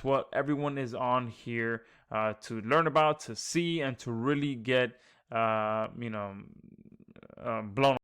what everyone is on here to learn about, to see, and to really get blown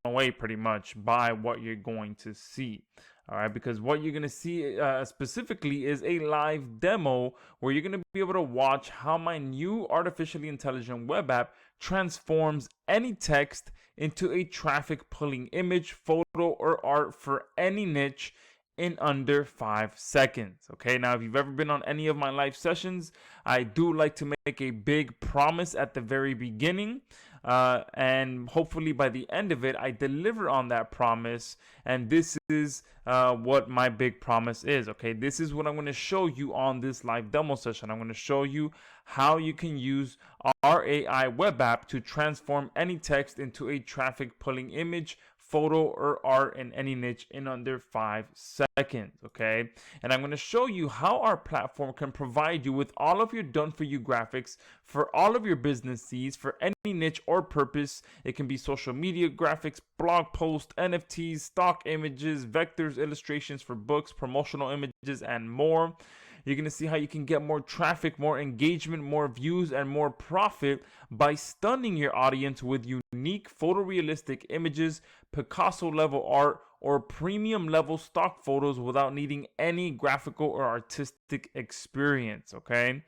away pretty much by what you're going to see. All right, because what you're going to see specifically is a live demo where you're going to be able to watch how my new artificially intelligent web app transforms any text into a traffic pulling image, photo, or art for any niche in under 5 seconds. Okay, now if you've ever been on any of my live sessions, I do like to make a big promise at the very beginning, and hopefully by the end of it I deliver on that promise. And this is what my big promise is. Okay, this is what I'm going to show you on this live demo session. I'm going to show you how you can use our AI web app to transform any text into a traffic pulling image, photo, or art in any niche in under 5 seconds. Okay, and I'm going to show you how our platform can provide you with all of your done for you graphics for all of your business needs for any niche or purpose. It can be social media graphics, blog posts, NFTs, stock images, vectors, illustrations for books, promotional images, and more. You're going to see how you can get more traffic, more engagement, more views, and more profit by stunning your audience with unique photorealistic images, Picasso level art, or premium level stock photos without needing any graphical or artistic experience. Okay,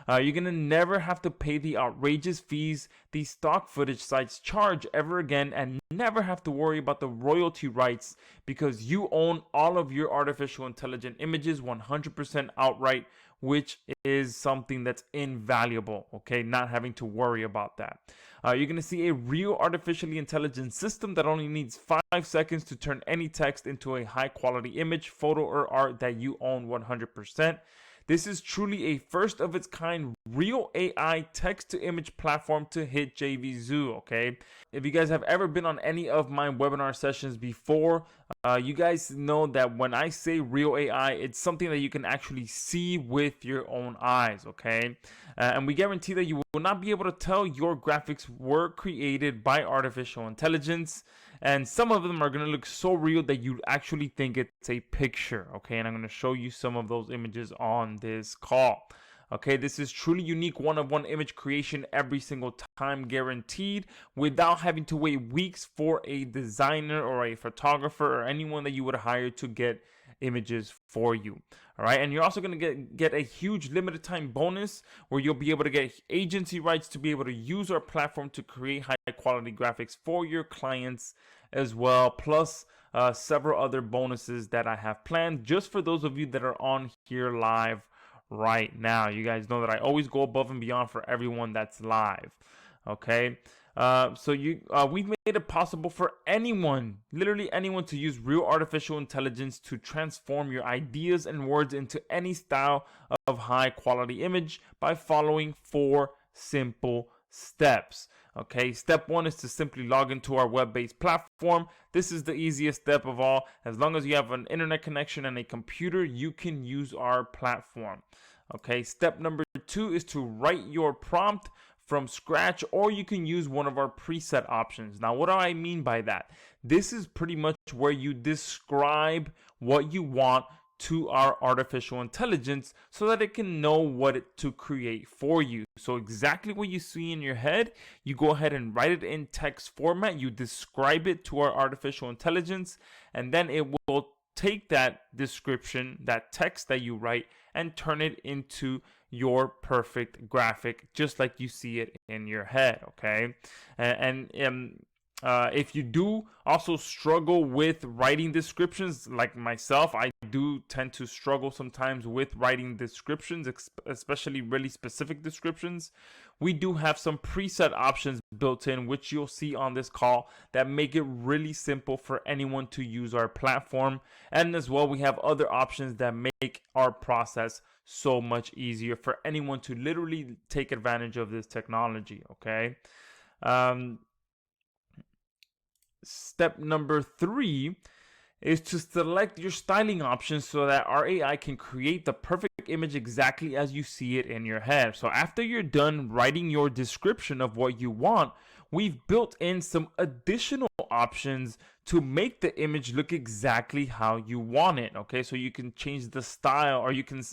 you're gonna never have to pay the outrageous fees these stock footage sites charge ever again, and never have to worry about the royalty rights, because you own all of your artificial intelligent images 100% outright, which is something that's invaluable. Okay, not having to worry about that. You're going to see a real artificially intelligent system that only needs 5 seconds to turn any text into a high quality image, photo, or art that you own 100%. This is truly a first of its kind real AI text to image platform to hit JVZoo. Okay, if you guys have ever been on any of my webinar sessions before, you guys know that when I say real AI, it's something that you can actually see with your own eyes. Okay, and we guarantee that you will not be able to tell your graphics were created by artificial intelligence. And some of them are going to look so real that you actually think it's a picture. Okay, and I'm going to show you some of those images on this call. Okay, this is truly unique one-of-one image creation every single time, guaranteed, without having to wait weeks for a designer or a photographer or anyone that you would hire to get images for you. All right, and you're also going to get a huge limited time bonus where you'll be able to get agency rights to be able to use our platform to create high quality graphics for your clients as well, plus several other bonuses that I have planned just for those of you that are on here live right now. You guys know that I always go above and beyond for everyone that's live. Okay, so we've made it possible for anyone, literally anyone, to use real artificial intelligence to transform your ideas and words into any style of high quality image by following 4 simple steps. Okay, step 1 is to simply log into our web-based platform. This is the easiest step of all. As long as you have an internet connection and a computer, you can use our platform. Okay, step number 2 is to write your prompt from scratch, or you can use one of our preset options. Now, what do I mean by that? This is pretty much where you describe what you want to our artificial intelligence so that it can know what to create for you. So exactly what you see in your head, you go ahead and write it in text format, you describe it to our artificial intelligence, and then it will take that description, that text that you write, and turn it into your perfect graphic, just like you see it in your head. Okay, and if you do also struggle with writing descriptions, like myself, I do tend to struggle sometimes with writing descriptions, especially really specific descriptions. We do have some preset options built in, which you'll see on this call, that make it really simple for anyone to use our platform. And as well, we have other options that make our process so much easier for anyone to literally take advantage of this technology. Okay. Step number 3 is to select your styling options so that our AI can create the perfect image exactly as you see it in your head. So after you're done writing your description of what you want, we've built in some additional options to make the image look exactly how you want it. Okay, so you can change the style, or you can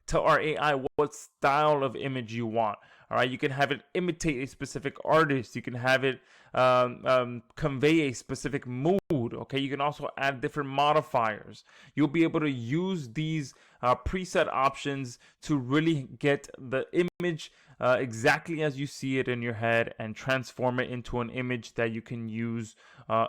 tell our AI what style of image you want. All right, you can have it imitate a specific artist. You can have it convey a specific mood. Okay, you can also add different modifiers. You'll be able to use these preset options to really get the image exactly as you see it in your head and transform it into an image that you can use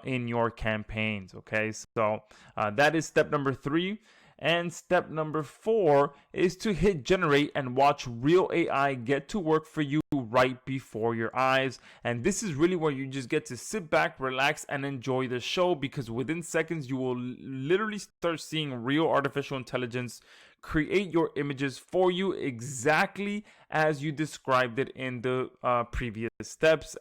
in your campaigns. Okay, so that is step number 3. And step number 4 is to hit generate and watch real AI get to work for you right before your eyes. And this is really where you just get to sit back, relax, and enjoy the show, because within seconds you will literally start seeing real artificial intelligence create your images for you exactly as you described it in the previous steps,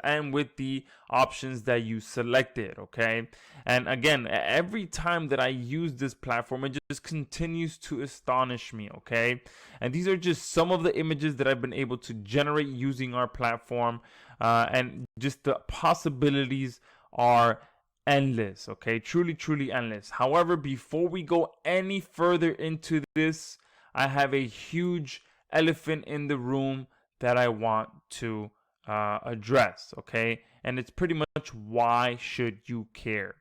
and with the options that you selected. Okay, and again, every time that I use this platform, it just continues to astonish me. Okay, and these are just some of the images that I've been able to generate using our platform, and just the possibilities are endless. Okay, truly endless. However, before we go any further into this, I have a huge elephant in the room that I want to address. Okay, and it's pretty much, why should you care?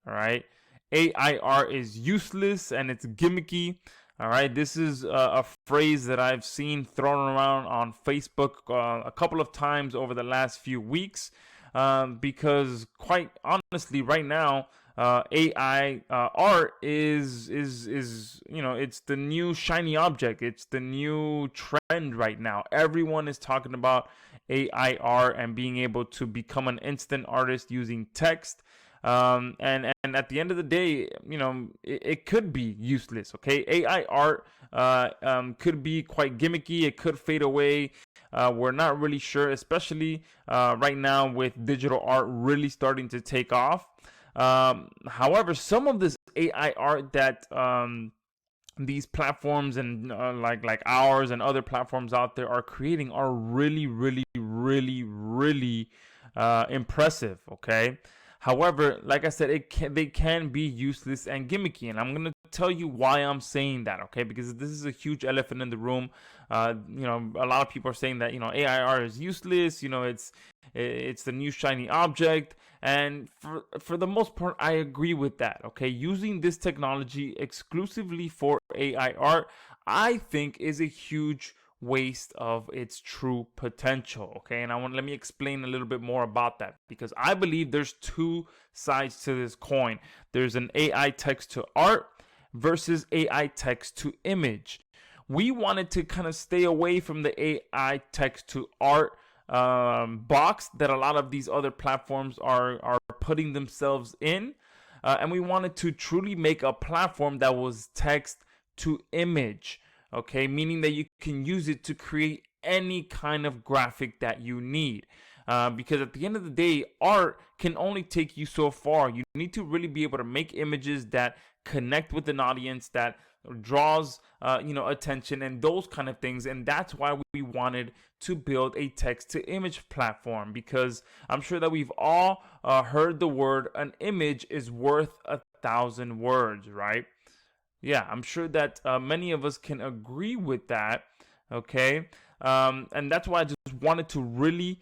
All right, AI art is useless and it's gimmicky. All right, this is a phrase that I've seen thrown around on Facebook a couple of times over the last few weeks. Because quite honestly, right now, AI art is it's the new shiny object. It's the new trend right now. Everyone is talking about AI art and being able to become an instant artist using text. And at the end of the day, it could be useless. Okay, AI art could be quite gimmicky. It could fade away. We're not really sure, especially right now with digital art really starting to take off. However, some of this AI art that these platforms and like ours and other platforms out there are creating are really impressive. Okay. However, like I said, they can be useless and gimmicky, and I'm gonna tell you why I'm saying that. Okay, because this is a huge elephant in the room. A lot of people are saying that AIR is useless. It's the new shiny object, and for the most part, I agree with that. Okay, using this technology exclusively for AI art, I think, is a huge waste of its true potential. Okay, and let me explain a little bit more about that, because I believe there's two sides to this coin. There's an AI text to art versus AI text to image. We wanted to kind of stay away from the AI text to art box that a lot of these other platforms are putting themselves in, and we wanted to truly make a platform that was text to image. Okay, meaning that you can use it to create any kind of graphic that you need. Because at the end of the day, art can only take you so far. You need to really be able to make images that connect with an audience, that draws attention and those kind of things. And that's why we wanted to build a text to image platform, because I'm sure that we've all heard the word, an image is worth 1,000 words, right? Yeah, I'm sure that many of us can agree with that. Okay. And that's why I just wanted to really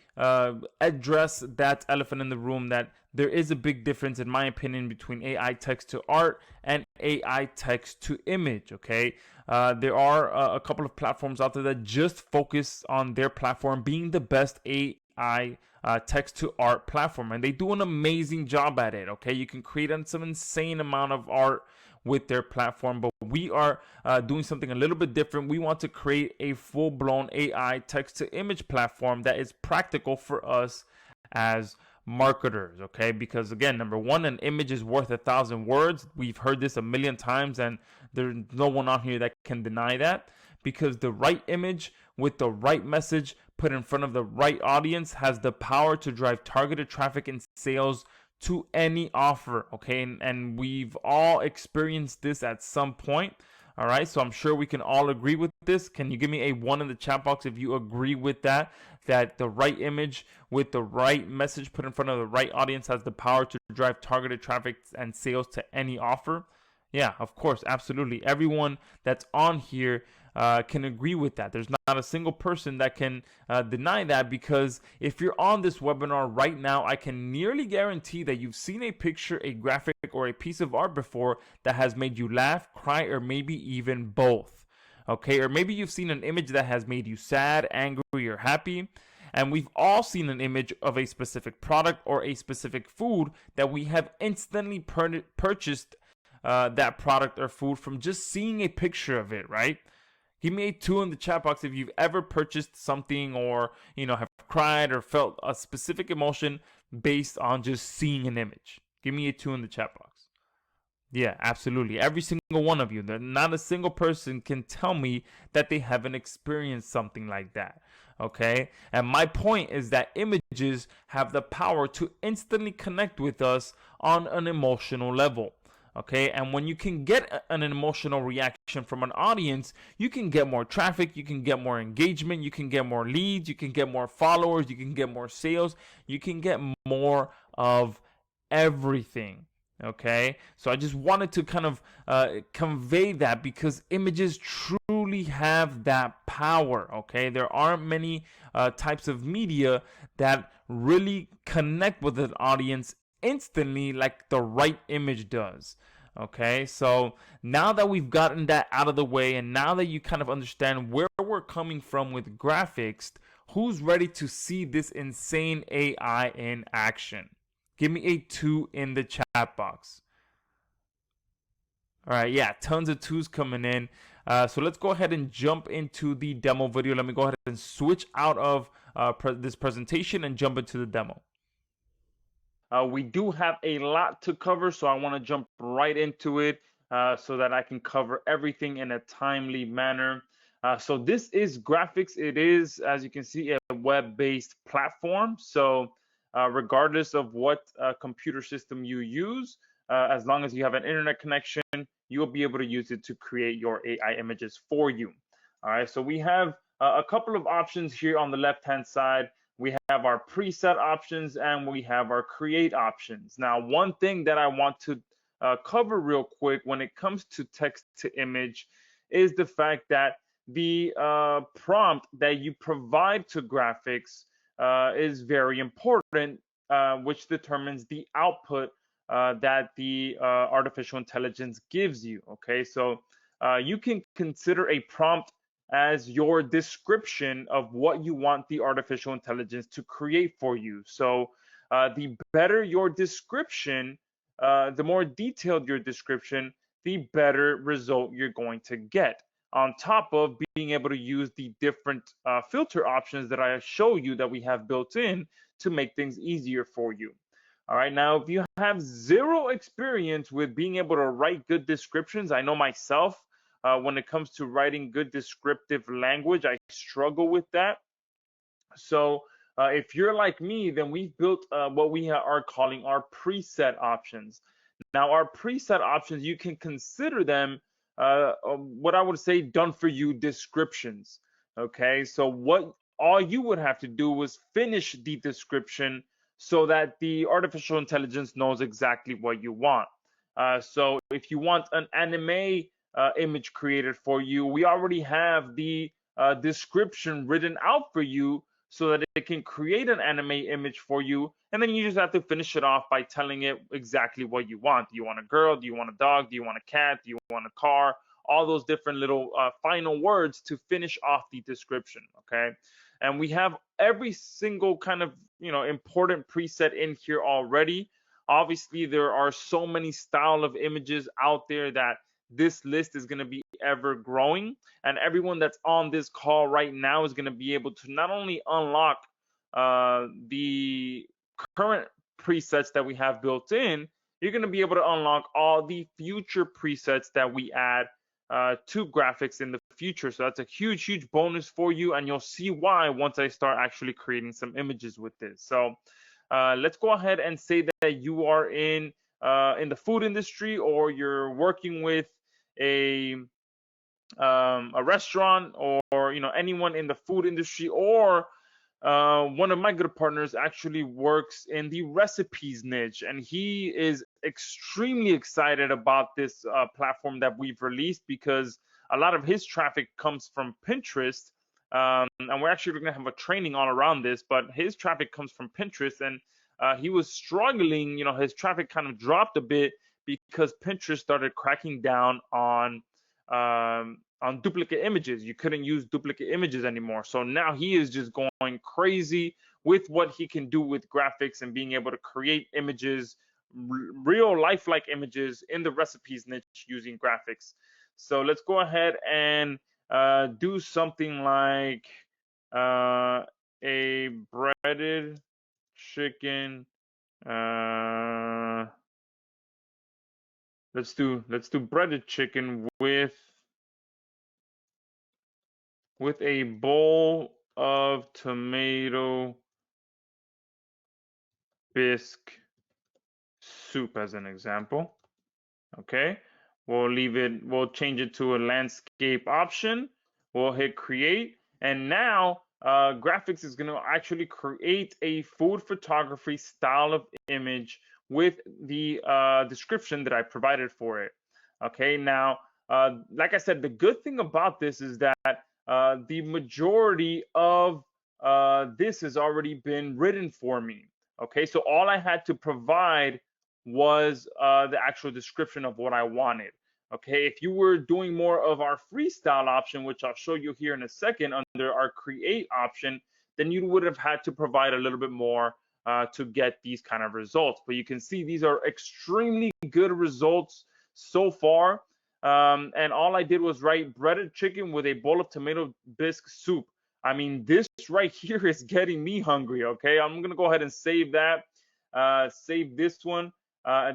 address that elephant in the room, that there is a big difference, in my opinion, between AI text to art and AI text to image. Okay. There are a couple of platforms out there that just focus on their platform being the best AI text to art platform, and they do an amazing job at it. Okay. You can create some insane amount of art with their platform, but we are doing something a little bit different. We want to create a full-blown AI text-to-image platform that is practical for us as marketers. Okay, because again, number one, an image is worth 1,000 words. We've heard this a million times, and there's no one out here that can deny that, because the right image with the right message put in front of the right audience has the power to drive targeted traffic and sales to any offer. Okay, and we've all experienced this at some point. All right, so I'm sure we can all agree with this. Can you give me a 1 in the chat box if you agree with that? That the right image with the right message put in front of the right audience has the power to drive targeted traffic and sales to any offer? Yeah, of course, absolutely. Everyone that's on here can agree with that. There's not a single person that can deny that, because if you're on this webinar right now, I can nearly guarantee that you've seen a picture, a graphic, or a piece of art before that has made you laugh, cry, or maybe even both. Okay, or maybe you've seen an image that has made you sad, angry, or happy. And we've all seen an image of a specific product or a specific food that we have instantly purchased that product or food from just seeing a picture of it, right? Give me a 2 in the chat box if you've ever purchased something, or have cried or felt a specific emotion based on just seeing an image. Give me a 2 in the chat box. Yeah, absolutely. Every single one of you. Not a single person can tell me that they haven't experienced something like that. Okay? And my point is that images have the power to instantly connect with us on an emotional level. Okay, and when you can get an emotional reaction from an audience, you can get more traffic, you can get more engagement, you can get more leads, you can get more followers, you can get more sales, you can get more of everything. Okay, so I just wanted to kind of convey that, because images truly have that power. Okay, there aren't many types of media that really connect with an audience instantly like the right image does. Okay, so now that we've gotten that out of the way, and now that you kind of understand where we're coming from with graphics, who's ready to see this insane AI in action? Give me a 2 in the chat box. All right, yeah, tons of 2s coming in. So let's go ahead and jump into the demo video. Let me go ahead and switch out of this presentation and jump into the demo. We do have a lot to cover, so I want to jump right into it so that I can cover everything in a timely manner. So this is graphics. It is, as you can see, a web-based platform. So regardless of what computer system you use, as long as you have an internet connection, you'll be able to use it to create your AI images for you. All right, so we have a couple of options here on the left-hand side. We have our preset options and we have our create options. Now, one thing that I want to cover real quick when it comes to text to image is the fact that the prompt that you provide to graphics is very important, which determines the output that the artificial intelligence gives you. Okay, so you can consider a prompt as your description of what you want the artificial intelligence to create for you. So the better your description, the more detailed your description, the better result you're going to get. On top of being able to use the different filter options that I show you that we have built in to make things easier for you. All right, now if you have zero experience with being able to write good descriptions, I know myself, when it comes to writing good descriptive language, I struggle with that. So if you're like me, then we've built what we are calling our preset options. Now, our preset options, you can consider them what I would say done for you descriptions. Okay, so what all you would have to do was finish the description so that the artificial intelligence knows exactly what you want. So if you want an anime image created for you, we already have the description written out for you so that it can create an anime image for you, and then you just have to finish it off by telling it exactly what you want. Do you want a girl? Do you want a dog? Do you want a cat? Do you want a car? All those different little final words to finish off the description. Okay, and we have every single kind of important preset in here already. Obviously, there are so many style of images out there that this list is going to be ever growing, and everyone that's on this call right now is going to be able to not only unlock the current presets that we have built in, you're going to be able to unlock all the future presets that we add to graphics in the future. So that's a huge bonus for you, and you'll see why once I start actually creating some images with this. So let's go ahead and say that you are in the food industry, or you're working with a restaurant, or anyone in the food industry, or one of my good partners actually works in the recipes niche, and he is extremely excited about this platform that we've released, because a lot of his traffic comes from Pinterest. And we're actually going to have a training all around this, but his traffic comes from Pinterest, and he was struggling. His traffic kind of dropped a bit because Pinterest started cracking down on duplicate images. You couldn't use duplicate images anymore. So now he is just going crazy with what he can do with graphics and being able to create images, real lifelike images in the recipes niche using graphics. So let's go ahead and do something like a breaded chicken. Let's do breaded chicken with a bowl of tomato bisque soup as an example. Okay, we'll change it to a landscape option. We'll hit create, and now graphics is going to actually create a food photography style of image with the description that I provided for it. Okay, now like I said, the good thing about this is that the majority of this has already been written for me. Okay, so all I had to provide was the actual description of what I wanted. Okay, if you were doing more of our freestyle option, which I'll show you here in a second under our create option, then you would have had to provide a little bit more to get these kind of results. But you can see these are extremely good results so far. And all I did was write breaded chicken with a bowl of tomato bisque soup. I mean, this right here is getting me hungry. Okay, I'm gonna go ahead and save that. Save this one.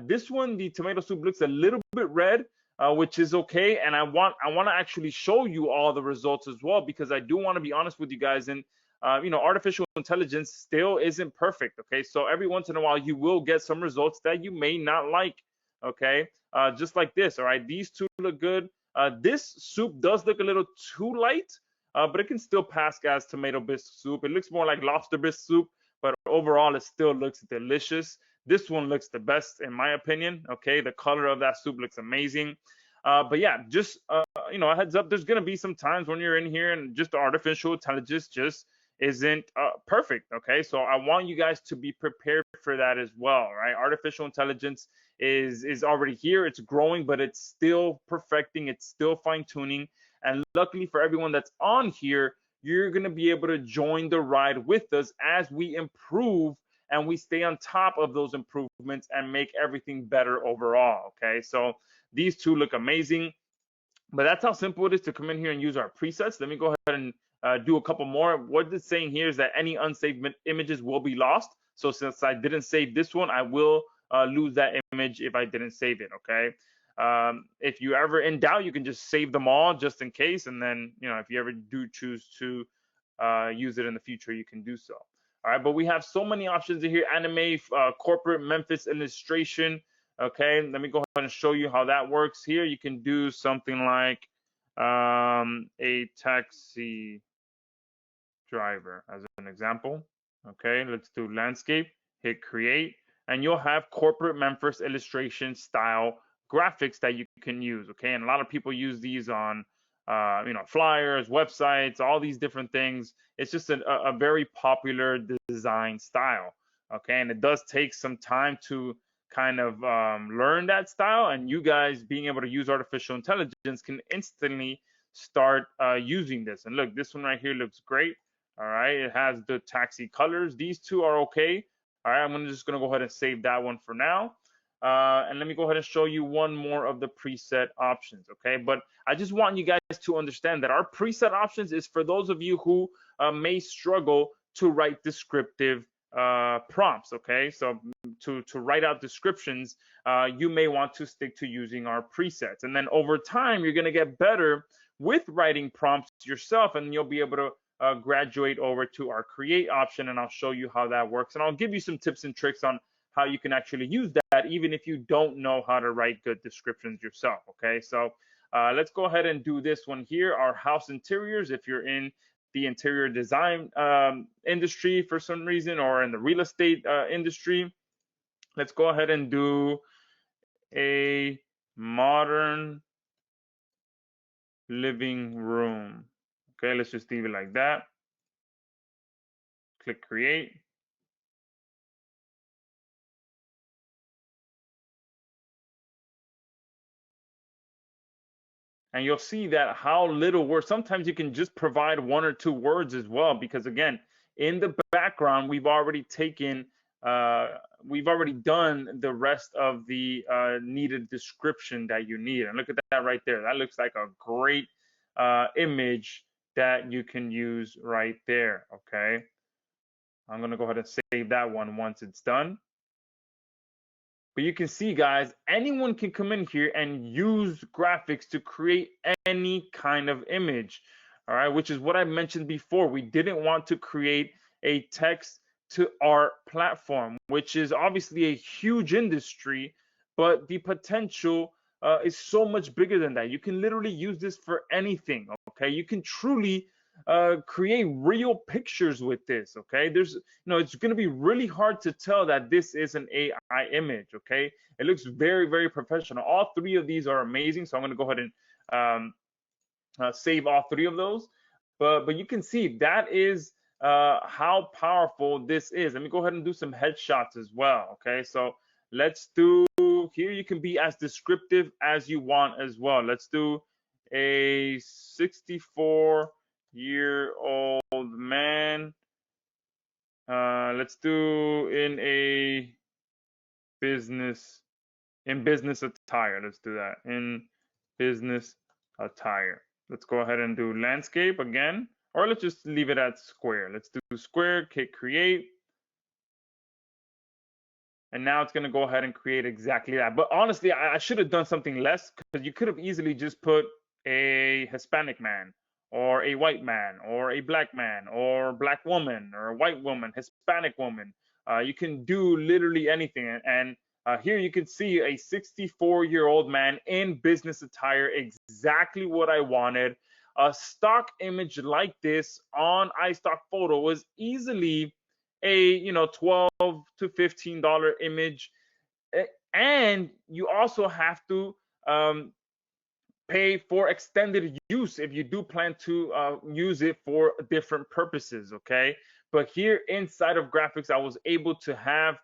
This one, the tomato soup looks a little bit red, which is okay. And I want to actually show you all the results as well, because I do want to be honest with you guys. And artificial intelligence still isn't perfect. Okay, so every once in a while you will get some results that you may not like. Okay, just like this. All right, these two look good. This soup does look a little too light, but it can still pass as tomato bisque soup. It looks more like lobster bisque soup, but overall it still looks delicious. This one looks the best in my opinion. Okay, the color of that soup looks amazing. But yeah, just a heads up, there's gonna be some times when you're in here and just the artificial intelligence just isn't perfect. Okay, so I want you guys to be prepared for that as well, right? Artificial intelligence is already here, it's growing, but it's still perfecting, it's still fine-tuning. And luckily for everyone that's on here, you're going to be able to join the ride with us as we improve and we stay on top of those improvements and make everything better overall. Okay, so these two look amazing, but that's how simple it is to come in here and use our presets. Let me go ahead and do a couple more. What it's saying here is that any unsaved images will be lost. So since I didn't save this one, I will lose that image if I didn't save it. Okay, if you ever in doubt, you can just save them all just in case, and then if you ever do choose to use it in the future, you can do so. All right, but we have so many options in here: anime, corporate, Memphis illustration. Okay, let me go ahead and show you how that works. Here you can do something like a taxi driver as an example. Okay, let's do landscape, hit create, and you'll have corporate Memphis illustration style graphics that you can use. Okay, and a lot of people use these on flyers, websites, all these different things. It's just a very popular design style. Okay, and it does take some time to kind of learn that style, and you guys being able to use artificial intelligence can instantly start using this. And look, this one right here looks great. All right, it has the taxi colors. These two are okay. All right, I'm just gonna go ahead and save that one for now. And let me go ahead and show you one more of the preset options. Okay, but I just want you guys to understand that our preset options is for those of you who may struggle to write descriptive prompts. Okay, so to write out descriptions, you may want to stick to using our presets, and then over time you're going to get better with writing prompts yourself, and you'll be able to graduate over to our create option, and I'll show you how that works. And I'll give you some tips and tricks on how you can actually use that, even if you don't know how to write good descriptions yourself. Okay, so let's go ahead and do this one here, our house interiors. If you're in the interior design industry for some reason, or in the real estate industry, let's go ahead and do a modern living room. Okay, let's just leave it like that. Click create. And you'll see that how little words, sometimes you can just provide one or two words as well, because again, in the background, we've already done the rest of the needed description that you need. And look at that right there. That looks like a great image that you can use right there. Okay. I'm going to go ahead and save that one once it's done. But you can see, guys, anyone can come in here and use graphics to create any kind of image. All right, which is what I mentioned before. We didn't want to create a text to art platform, which is obviously a huge industry, but the potential is so much bigger than that. You can literally use this for anything. Okay, you can truly create real pictures with this. Okay, it's going to be really hard to tell that this is an AI image. Okay, it looks very, very professional. All three of these are amazing, so I'm going to go ahead and save all three of those. But you can see that is how powerful this is. Let me go ahead and do some headshots as well. Okay, so let's do here. You can be as descriptive as you want as well. Let's do a 64-year-old man. Let's do in business attire. Let's do that in business attire. Let's go ahead and do landscape again, or let's just leave it at square. Let's do square, click create. And now it's going to go ahead and create exactly that. But honestly, I should have done something less, because you could have easily just put a Hispanic man, or a white man, or a black man, or black woman, or a white woman, Hispanic woman. You can do literally anything. And here you can see a 64-year-old man in business attire, exactly what I wanted. A stock image like this on iStock Photo was easily a $12 to $15 image, and you also have to pay for extended use if you do plan to use it for different purposes. Okay, but here inside of graphics, I was able to have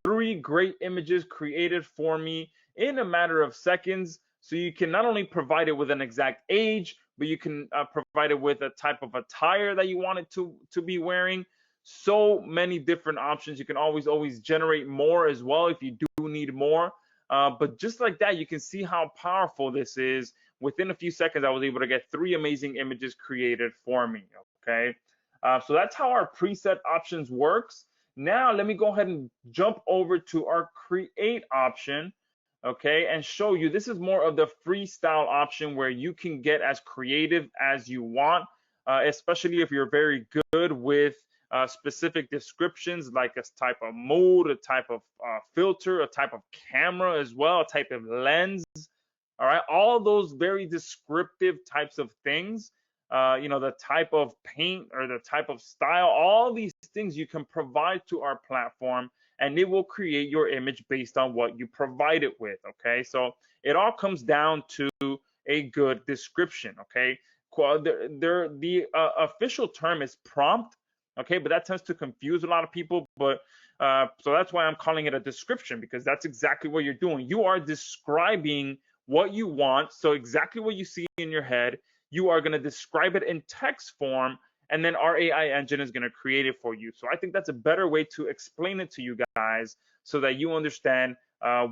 three great images created for me in a matter of seconds. So you can not only provide it with an exact age, but you can provide it with a type of attire that you want it to be wearing. So many different options. You can always generate more as well if you do need more. But just like that, you can see how powerful this is. Within a few seconds, I was able to get three amazing images created for me. Okay, so that's how our preset options works. Now let me go ahead and jump over to our create option. Okay, and show you, this is more of the freestyle option where you can get as creative as you want, especially if you're very good with specific descriptions, like a type of mode, a type of filter, a type of camera as well, a type of lens. All right, all those very descriptive types of things, the type of paint or the type of style, all these things you can provide to our platform, and it will create your image based on what you provide it with. Okay, so it all comes down to a good description. Okay, the official term is prompt. Okay, but that tends to confuse a lot of people. But so that's why I'm calling it a description, because that's exactly what you're doing. You are describing what you want. So exactly what you see in your head, you are going to describe it in text form, and then our AI engine is going to create it for you. So I think that's a better way to explain it to you guys, so that you understand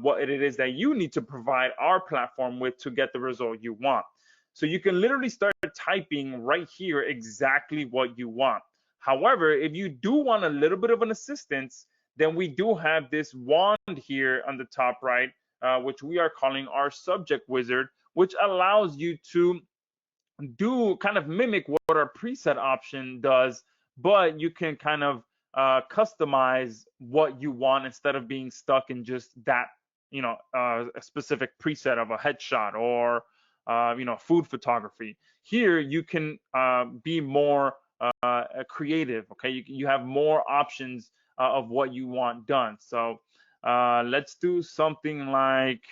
what it is that you need to provide our platform with to get the result you want. So you can literally start typing right here exactly what you want. However, if you do want a little bit of an assistance, then we do have this wand here on the top right, which we are calling our subject wizard, which allows you to do kind of mimic what our preset option does, but you can kind of customize what you want instead of being stuck in just that, a specific preset of a headshot or, food photography. Here, you can be more creative. Okay, you have more options of what you want done. So let's do something like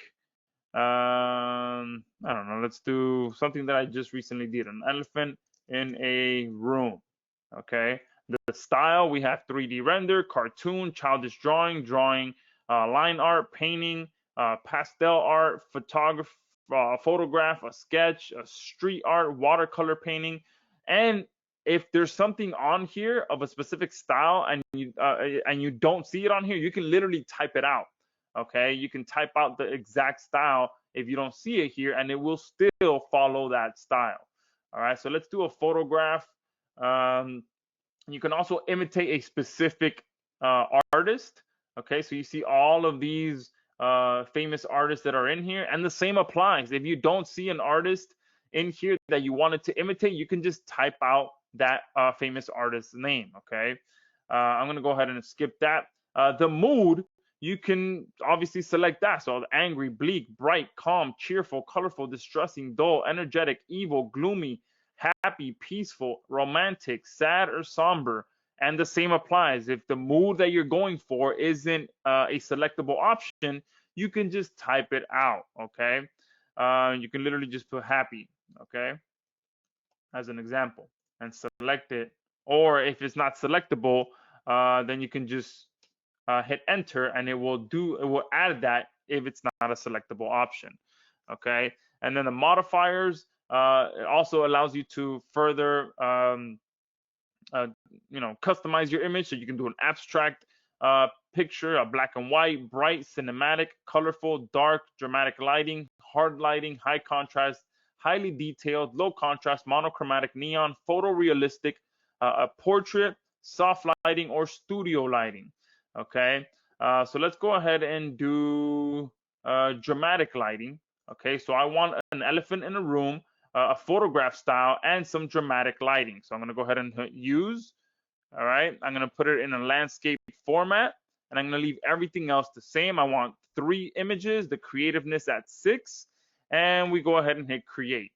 I don't know. Let's do something that I just recently did: an elephant in a room. Okay. The style, we have 3D render, cartoon, childish drawing, line art, painting, pastel art, photograph, a sketch, a street art, watercolor painting. And if there's something on here of a specific style and you don't see it on here, you can literally type it out. Okay, you can type out the exact style if you don't see it here, and it will still follow that style. All right, so let's do a photograph. You can also imitate a specific artist. Okay, so you see all of these famous artists that are in here, and the same applies. If you don't see an artist in here that you wanted to imitate, you can just type out that famous artist's name. Okay, I'm gonna go ahead and skip that. The mood, you can obviously select that. So angry, bleak, bright, calm, cheerful, colorful, distressing, dull, energetic, evil, gloomy, happy, peaceful, romantic, sad, or somber. And the same applies. If the mood that you're going for isn't a selectable option, you can just type it out. Okay. You can literally just put happy. Okay. As an example, and select it. Or if it's not selectable, then you can just hit enter, and it will add that if it's not a selectable option. Okay. And then the modifiers, it also allows you to further customize your image. So you can do an abstract picture, a black and white, bright, cinematic, colorful, dark, dramatic lighting, hard lighting, high contrast, highly detailed, low contrast, monochromatic, neon, photorealistic, a portrait, soft lighting, or studio lighting. Okay, so let's go ahead and do dramatic lighting. Okay, so I want an elephant in a room, a photograph style, and some dramatic lighting. So I'm going to go ahead and hit use. All right, I'm going to put it in a landscape format, and I'm going to leave everything else the same. I want 3 images, the creativeness at 6, and we go ahead and hit create.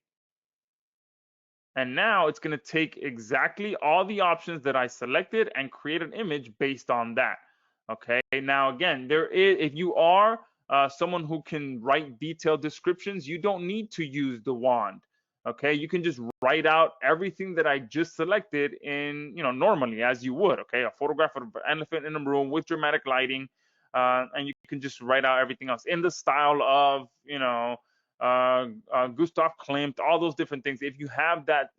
And now it's going to take exactly all the options that I selected and create an image based on that. Okay, now again, if you are someone who can write detailed descriptions, you don't need to use the wand. Okay, you can just write out everything that I just selected in, normally as you would. Okay, a photograph of an elephant in a room with dramatic lighting, and you can just write out everything else in the style of, Gustav Klimt, all those different things. If you have that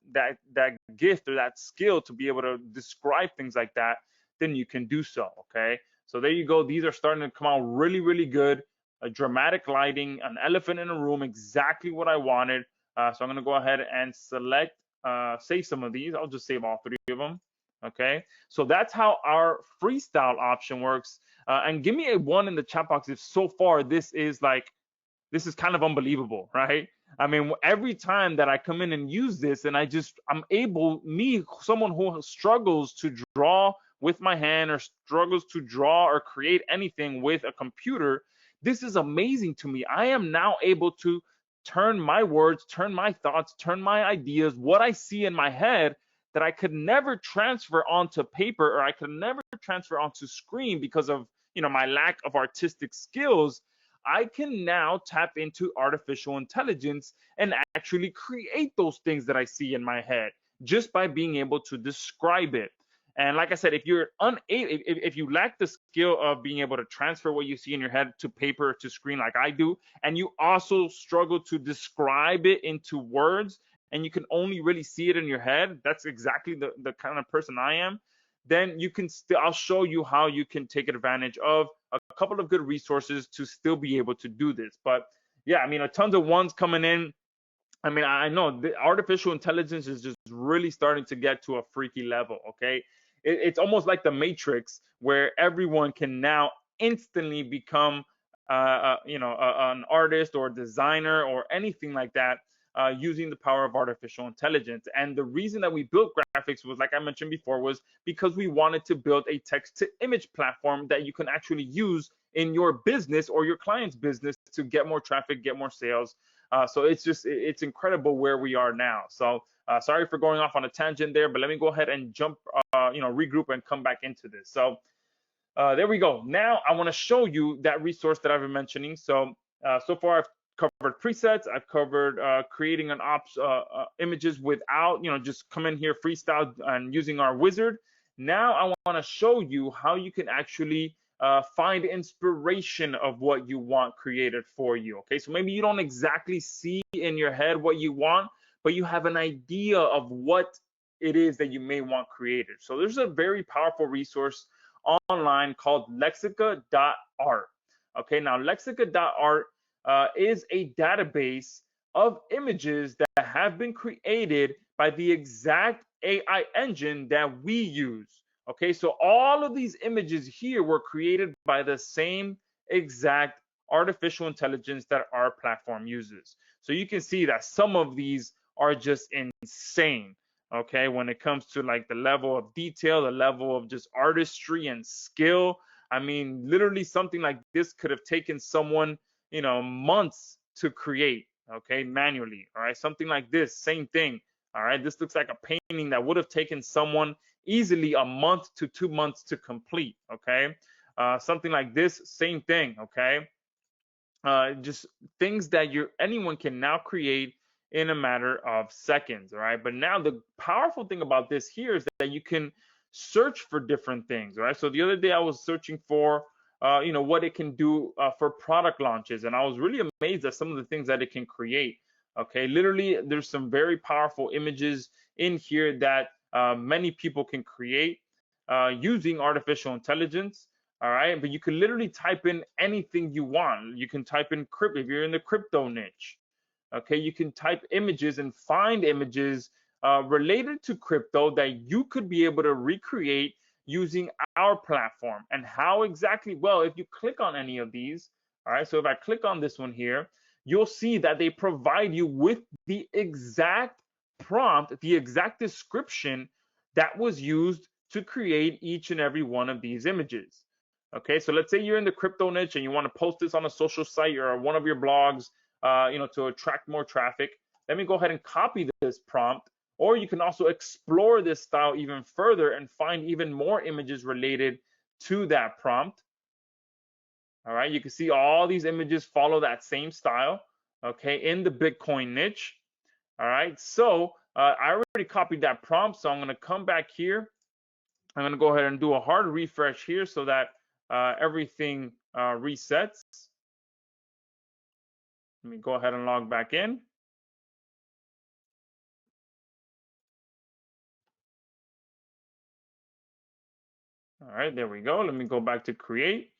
gift or that skill to be able to describe things like that, then you can do so. Okay, so there you go. These are starting to come out really, really good. A dramatic lighting, an elephant in a room, exactly what I wanted. So I'm going to go ahead and select, save some of these. I'll just save all 3 of them. Okay, so that's how our freestyle option works. And give me a 1 in the chat box if so far this is kind of unbelievable, right? I mean, every time that I come in and use this, and I'm able, someone who struggles to draw with my hand or struggles to draw or create anything with a computer, this is amazing to me. I am now able to turn my words, turn my thoughts, turn my ideas, what I see in my head that I could never transfer onto paper, or I could never transfer onto screen because of, my lack of artistic skills. I can now tap into artificial intelligence and actually create those things that I see in my head just by being able to describe it. And like I said, if you're unable, if you lack the skill of being able to transfer what you see in your head to paper, to screen, like I do, and you also struggle to describe it into words, and you can only really see it in your head, that's exactly the kind of person I am. Then you can I'll show you how you can take advantage of a couple of good resources to still be able to do this. But yeah, I mean, a tons of ones coming in. I mean, I know the artificial intelligence is just really starting to get to a freaky level. Okay, it's almost like the Matrix, where everyone can now instantly become, an artist or designer or anything like that, using the power of artificial intelligence. And the reason that we built graphics was, like I mentioned before, was because we wanted to build a text to image platform that you can actually use in your business or your client's business to get more traffic, get more sales. So it's incredible where we are now. So sorry for going off on a tangent there, but let me go ahead and jump, regroup and come back into this. So there we go. Now I want to show you that resource that I've been mentioning. So so far I've covered presets. I've covered creating an ops images without, just come in here freestyle and using our wizard. Now I want to show you how you can actually find inspiration of what you want created for you. Okay, so maybe you don't exactly see in your head what you want, but you have an idea of what it is that you may want created. So there's a very powerful resource online called lexica.art. Okay, now lexica.art is a database of images that have been created by the exact AI engine that we use. Okay, so all of these images here were created by the same exact artificial intelligence that our platform uses. So you can see that some of these are just insane. Okay, when it comes to like the level of detail, the level of just artistry and skill. I mean, literally something like this could have taken someone, months to create, okay, manually. All right, something like this, same thing. All right, this looks like a painting that would have taken someone easily a month to 2 months to complete. Okay, something like this, same thing. Okay, just things that anyone can now create in a matter of seconds. All right, but now the powerful thing about this here is that you can search for different things. Right, so the other day I was searching for what it can do for product launches, and I was really amazed at some of the things that it can create. Okay, literally there's some very powerful images in here that many people can create using artificial intelligence. All right, but you can literally type in anything you want. You can type in crypto if you're in the crypto niche. Okay, you can type images and find images related to crypto that you could be able to recreate using our platform. And how exactly? Well, if you click on any of these, all right, so if I click on this one here, you'll see that they provide you with the exact prompt, the exact description that was used to create each and every one of these images. Okay, so let's say you're in the crypto niche and you want to post this on a social site or one of your blogs, to attract more traffic. Let me go ahead and copy this prompt, or you can also explore this style even further and find even more images related to that prompt. All right, you can see all these images follow that same style, okay, in the Bitcoin niche. All right, so I already copied that prompt, so I'm going to come back here. I'm going to go ahead and do a hard refresh here so that everything resets. Let me go ahead and log back in. All right, there we go. Let me go back to create.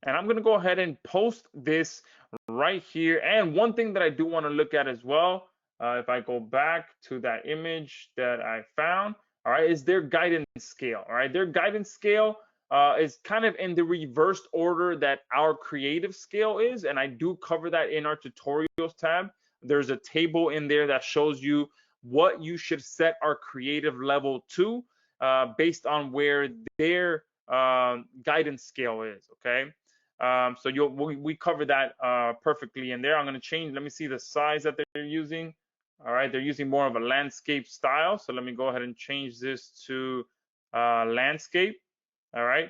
And I'm going to go ahead and post this right here. And one thing that I do want to look at as well, if I go back to that image that I found, all right, is their guidance scale. All right, their guidance scale is kind of in the reversed order that our creative scale is. And I do cover that in our tutorials tab. There's a table in there that shows you what you should set our creative level to based on where their guidance scale is. Okay. So we cover that perfectly in there. I'm going to change. Let me see the size that they're using. All right, they're using more of a landscape style. So let me go ahead and change this to landscape. All right,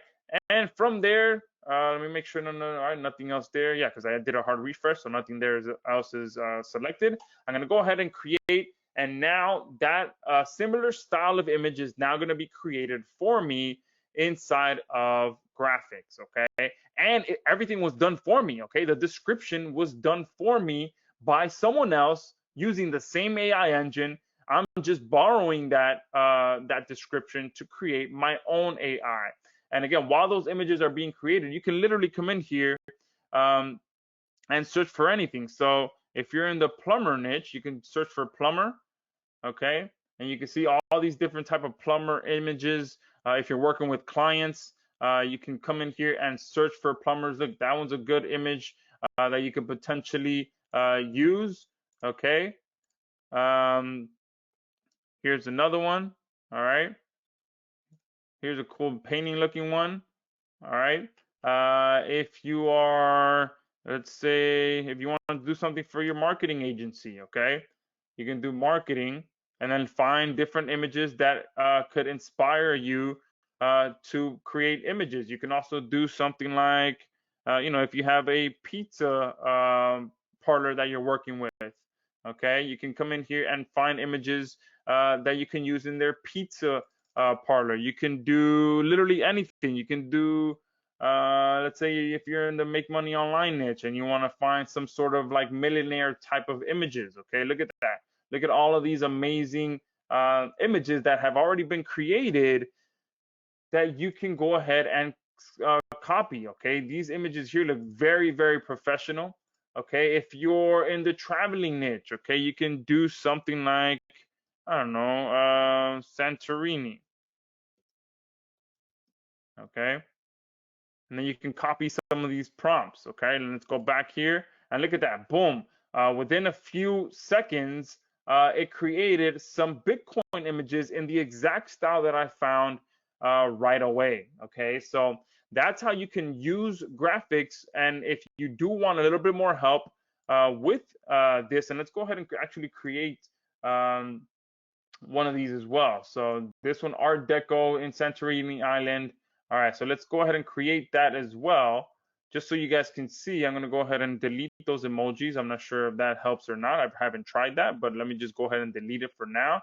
and from there, let me make sure. No, all right, nothing else there. Yeah, because I did a hard refresh, so nothing else is selected. I'm going to go ahead and create. And now that similar style of image is now going to be created for me inside of graphics. Okay, and everything was done for me. Okay, the description was done for me by someone else using the same AI engine. I'm just borrowing that description to create my own AI. And again, while those images are being created, you can literally come in here and search for anything. So if you're in the plumber niche, you can search for plumber. Okay, and you can see all these different type of plumber images. If you're working with clients, you can come in here and search for plumbers. Look, that one's a good image that you could potentially use. Okay, Here's another one. All right. Here's a cool painting looking one. All right. If you are, let's say, if you want to do something for your marketing agency, okay, you can do marketing and then find different images that could inspire you to create images. You can also do something like, if you have a pizza parlor that you're working with, okay, you can come in here and find images that you can use in their pizza parlor. You can do literally anything. You can do, let's say, if you're in the make money online niche and you want to find some sort of like millionaire type of images. Okay, look at that. Look at all of these amazing images that have already been created that you can go ahead and copy. Okay, these images here look very, very professional. Okay, if you're in the traveling niche, okay, you can do something like, I don't know, Santorini. Okay, and then you can copy some of these prompts. Okay, and let's go back here and look at that. Boom. Within a few seconds, it created some Bitcoin images in the exact style that I found right away. Okay, so that's how you can use graphics. And if you do want a little bit more help with this, and let's go ahead and actually create one of these as well. So this one, Art Deco in Santorini Island. All right, so let's go ahead and create that as well. Just so you guys can see, I'm going to go ahead and delete those emojis. I'm not sure if that helps or not. I haven't tried that, but let me just go ahead and delete it for now.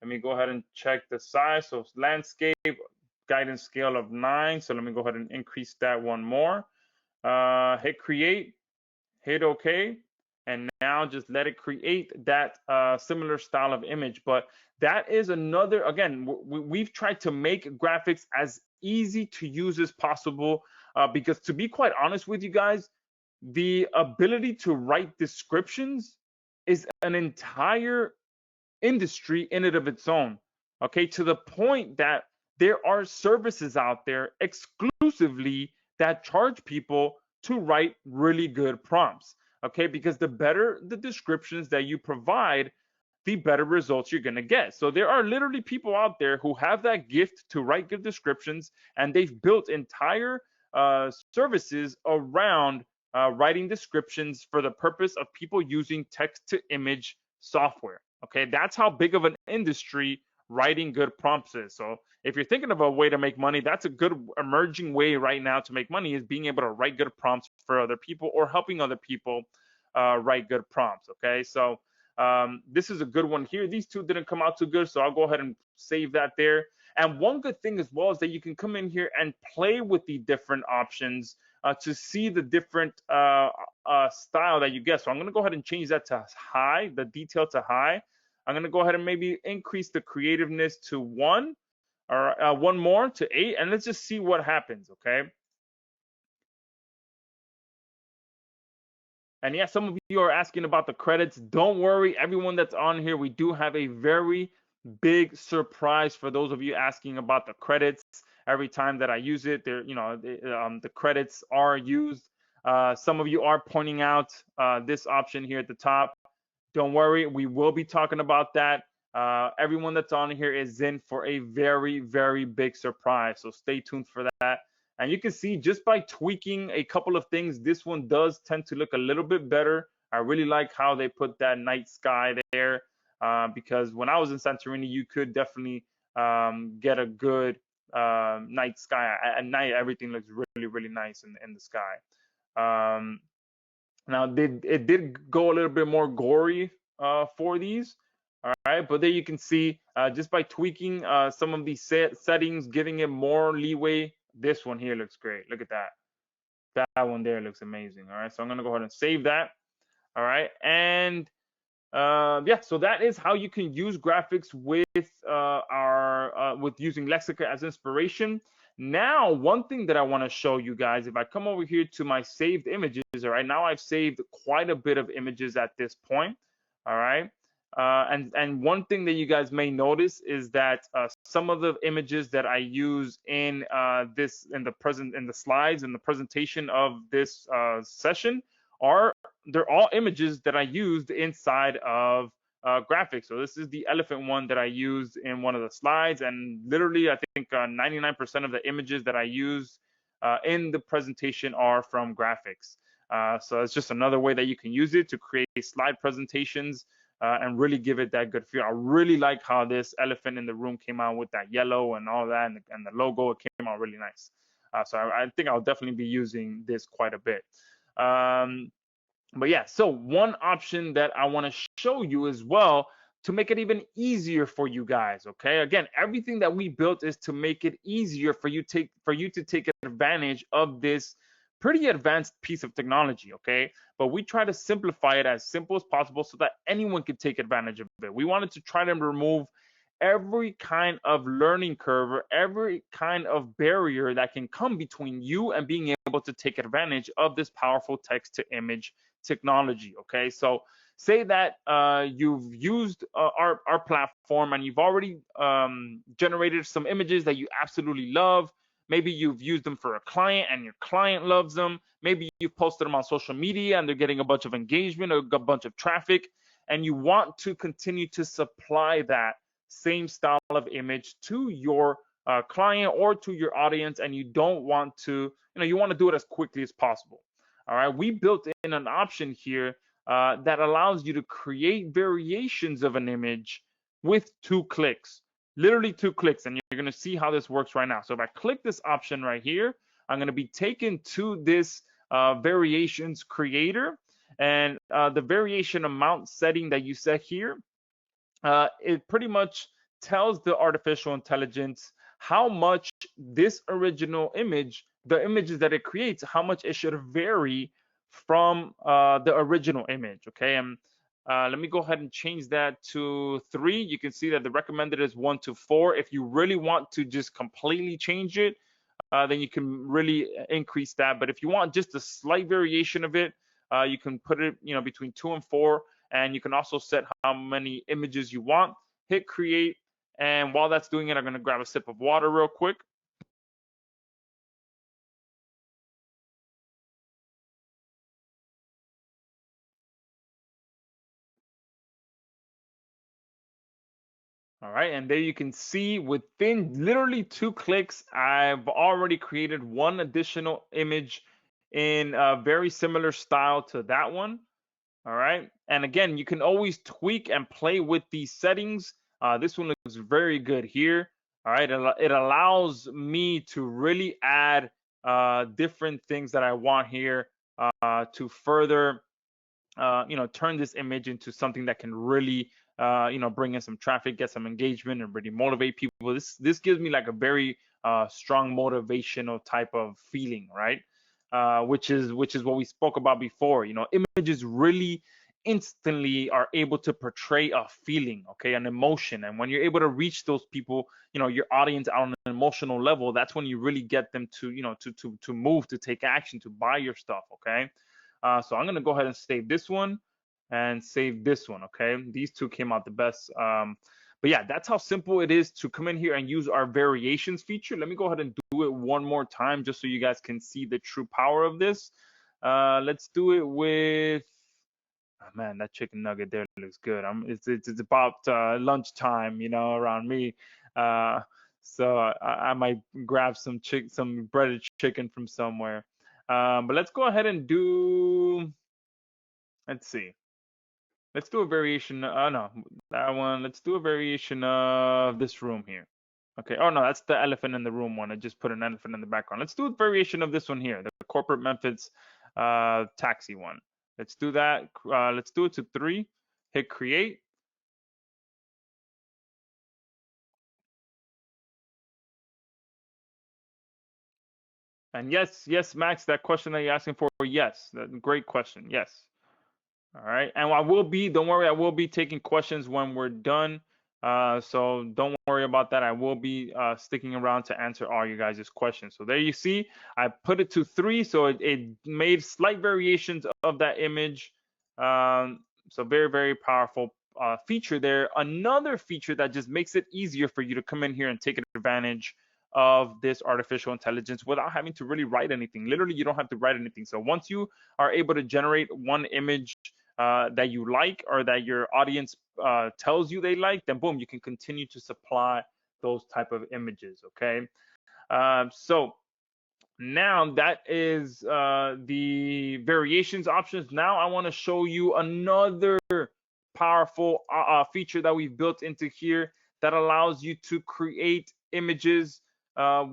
Let me go ahead and check the size. So landscape, guidance scale of 9. So let me go ahead and increase that one more. Hit create, hit OK. And now just let it create that similar style of image. But that is another, again, we've tried to make graphics as easy to use as possible because to be quite honest with you guys, the ability to write descriptions is an entire industry in and of its own. Okay, to the point that there are services out there exclusively that charge people to write really good prompts. Okay, because the better the descriptions that you provide, the better results you're going to get. So there are literally people out there who have that gift to write good descriptions, and they've built entire services around writing descriptions for the purpose of people using text to image software. Okay, that's how big of an industry writing good prompts is. So if you're thinking of a way to make money, that's a good emerging way right now to make money, is being able to write good prompts for other people or helping other people write good prompts. Okay, so this is a good one here. These two didn't come out too good, so I'll go ahead and save that there. And one good thing as well is that you can come in here and play with the different options to see the different style that you get. So I'm going to go ahead and change that to high, the detail to high. I'm going to go ahead and maybe increase the creativeness to 1 or 1 more to 8, and let's just see what happens. Okay. And yeah, some of you are asking about the credits. Don't worry, everyone that's on here, we do have a very big surprise for those of you asking about the credits. Every time that I use it, the credits are used. Some of you are pointing out this option here at the top. Don't worry, we will be talking about that. Everyone that's on here is in for a very, very big surprise. So stay tuned for that. And you can see just by tweaking a couple of things, this one does tend to look a little bit better. I really like how they put that night sky there because when I was in Santorini, you could definitely get a good night sky. At night, everything looks really, really nice in the sky. Now, it did go a little bit more gory for these. All right, but there you can see just by tweaking some of these settings, giving it more leeway. This one here looks great. Look at that. That one there looks amazing. All right, so I'm gonna go ahead and save that. All right, and yeah, so that is how you can use graphics with with using Lexica as inspiration. Now, one thing that I want to show you guys, if I come over here to my saved images, all right, now I've saved quite a bit of images at this point. All right. And one thing that you guys may notice is that some of the images that I use in the slides in the presentation of this session they're all images that I used inside of graphics. So this is the elephant one that I used in one of the slides, and literally I think 99% of the images that I use in the presentation are from graphics. So it's just another way that you can use it to create slide presentations and really give it that good feel. I really like how this elephant in the room came out with that yellow and all that, and the logo. It came out really nice. So I think I'll definitely be using this quite a bit. But yeah, so one option that I want to show you as well to make it even easier for you guys. Okay, again, everything that we built is to make it easier for you to take advantage of this pretty advanced piece of technology. Okay, but we try to simplify it as simple as possible so that anyone can take advantage of it. We wanted to try to remove every kind of learning curve or every kind of barrier that can come between you and being able to take advantage of this powerful text to image technology. Okay, so say that you've used our platform and you've already generated some images that you absolutely love. Maybe you've used them for a client and your client loves them. Maybe you've posted them on social media and they're getting a bunch of engagement or a bunch of traffic, and you want to continue to supply that same style of image to your client or to your audience, and you don't want to, you want to do it as quickly as possible. All right, we built in an option here that allows you to create variations of an image with 2 clicks, literally 2 clicks, and you're going to see how this works right now. So if I click this option right here, I'm going to be taken to this variations creator, and the variation amount setting that you set here, it pretty much tells the artificial intelligence how much this original image, the images that it creates, how much it should vary from the original image. Okay, and let me go ahead and change that to 3. You can see that the recommended is 1 to 4. If you really want to just completely change it, then you can really increase that. But if you want just a slight variation of it, you can put it, between 2 and 4. And you can also set how many images you want. Hit create. And while that's doing it, I'm going to grab a sip of water real quick. All right, and there you can see within literally 2 clicks, I've already created one additional image in a very similar style to that one. All right, and again, you can always tweak and play with these settings. This one looks very good here. All right, it allows me to really add different things that I want here to further turn this image into something that can really bring in some traffic, get some engagement, and really motivate people. This gives me like a very strong motivational type of feeling, right? Which is what we spoke about before. Images really instantly are able to portray a feeling, okay, an emotion. And when you're able to reach those people, your audience on an emotional level, that's when you really get them to to move, to take action, to buy your stuff. Okay, so I'm gonna go ahead and save this one and save this one. Okay, these 2 came out the best. But yeah, that's how simple it is to come in here and use our variations feature. Let me go ahead and do it one more time just so you guys can see the true power of this. Let's do it with, oh man, that chicken nugget there looks good. It's about lunchtime, around me. So I might grab some breaded chicken from somewhere. But let's go ahead and do, let's see. Let's do a variation. No, that one. Let's do a variation of this room here. Okay. Oh no, that's the elephant in the room one. I just put an elephant in the background. Let's do a variation of this one here, the corporate Memphis taxi one. Let's do that. Let's do it to 3. Hit create. And yes, Max, that question that you're asking for, yes, great question. Yes. All right. And don't worry, I will be taking questions when we're done. So don't worry about that. I will be sticking around to answer all you guys' questions. So there you see, I put it to 3. So it made slight variations of that image. So very, very powerful feature there. Another feature that just makes it easier for you to come in here and take advantage of this artificial intelligence without having to really write anything. Literally, you don't have to write anything. So once you are able to generate one image that you like or that your audience tells you they like, then boom, you can continue to supply those type of images. Okay, so now that is the variations options. Now I want to show you another powerful feature that we've built into here that allows you to create images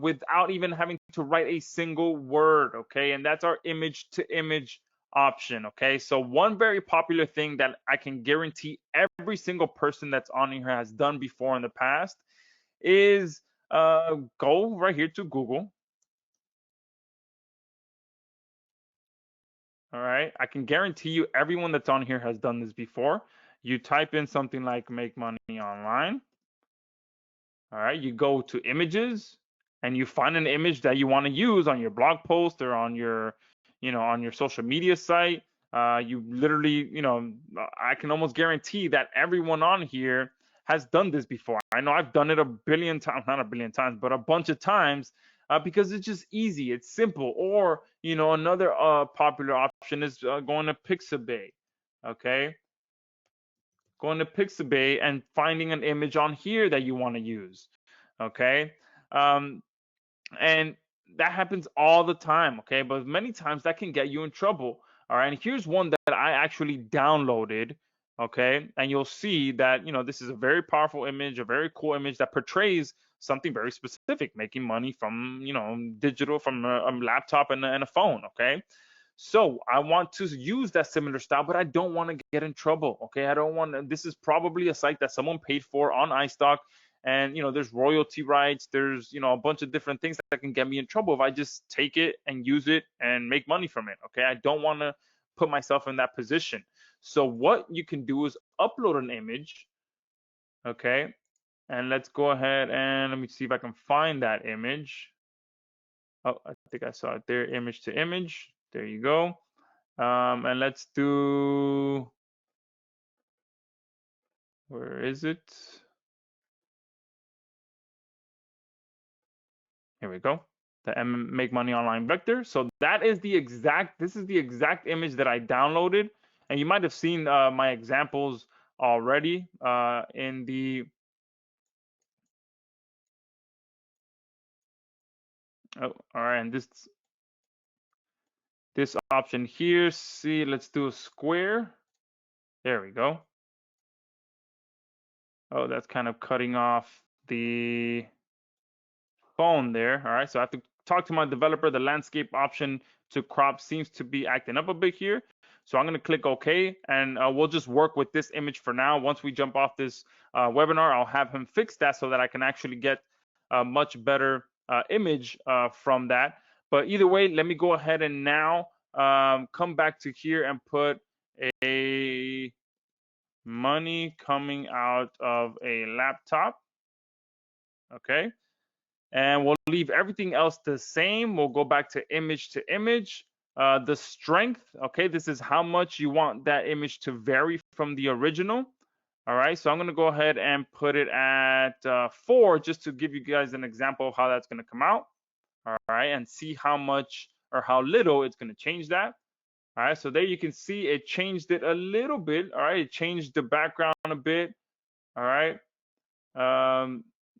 without even having to write a single word. Okay, and that's our image to image option. Okay, so one very popular thing that I can guarantee every single person that's on here has done before in the past is go right here to Google. All right. I can guarantee you everyone that's on here has done this before. You type in something like make money online. All right. You go to images and you find an image that you want to use on your blog post or on your, on your social media site. You literally, I can almost guarantee that everyone on here has done this before. I know I've done it a billion times, not a billion times, but a bunch of times because it's just easy. It's simple. Or, another popular option is going to Pixabay. Okay. Going to Pixabay and finding an image on here that you want to use. Okay. Um, and that happens all the time. Okay. But many times that can get you in trouble. All right. And here's one that I actually downloaded. Okay. And you'll see that, this is a very powerful image, a very cool image that portrays something very specific, making money from, digital, from a laptop and a phone. Okay. So I want to use that similar style, but I don't want to get in trouble. Okay, I don't want to. This is probably a site that someone paid for on iStock, and there's royalty rights. There's a bunch of different things that can get me in trouble if I just take it and use it and make money from it. Okay, I don't want to put myself in that position. So what you can do is upload an image. Okay, and let's go ahead and let me see if I can find that image. Oh, I think I saw it there. Image to image. There you go. And let's do, where is it? Here we go. The make money online vector. So that is this is the exact image that I downloaded. And you might have seen my examples already in the, oh, all right. And this option here, see, let's do a square. There we go. Oh, that's kind of cutting off the phone there. All right, so I have to talk to my developer. The landscape option to crop seems to be acting up a bit here. So I'm going to click OK, and we'll just work with this image for now. Once we jump off this webinar, I'll have him fix that so that I can actually get a much better image from that. But either way, let me go ahead and now come back to here and put a money coming out of a laptop. Okay. And we'll leave everything else the same. We'll go back to image to image. The strength, okay, this is how much you want that image to vary from the original. All right, so I'm going to go ahead and put it at 4 just to give you guys an example of how that's going to come out. All right, and see how much or how little it's going to change that. All right, so there you can see it changed it a little bit. All right, it changed the background a bit. All right.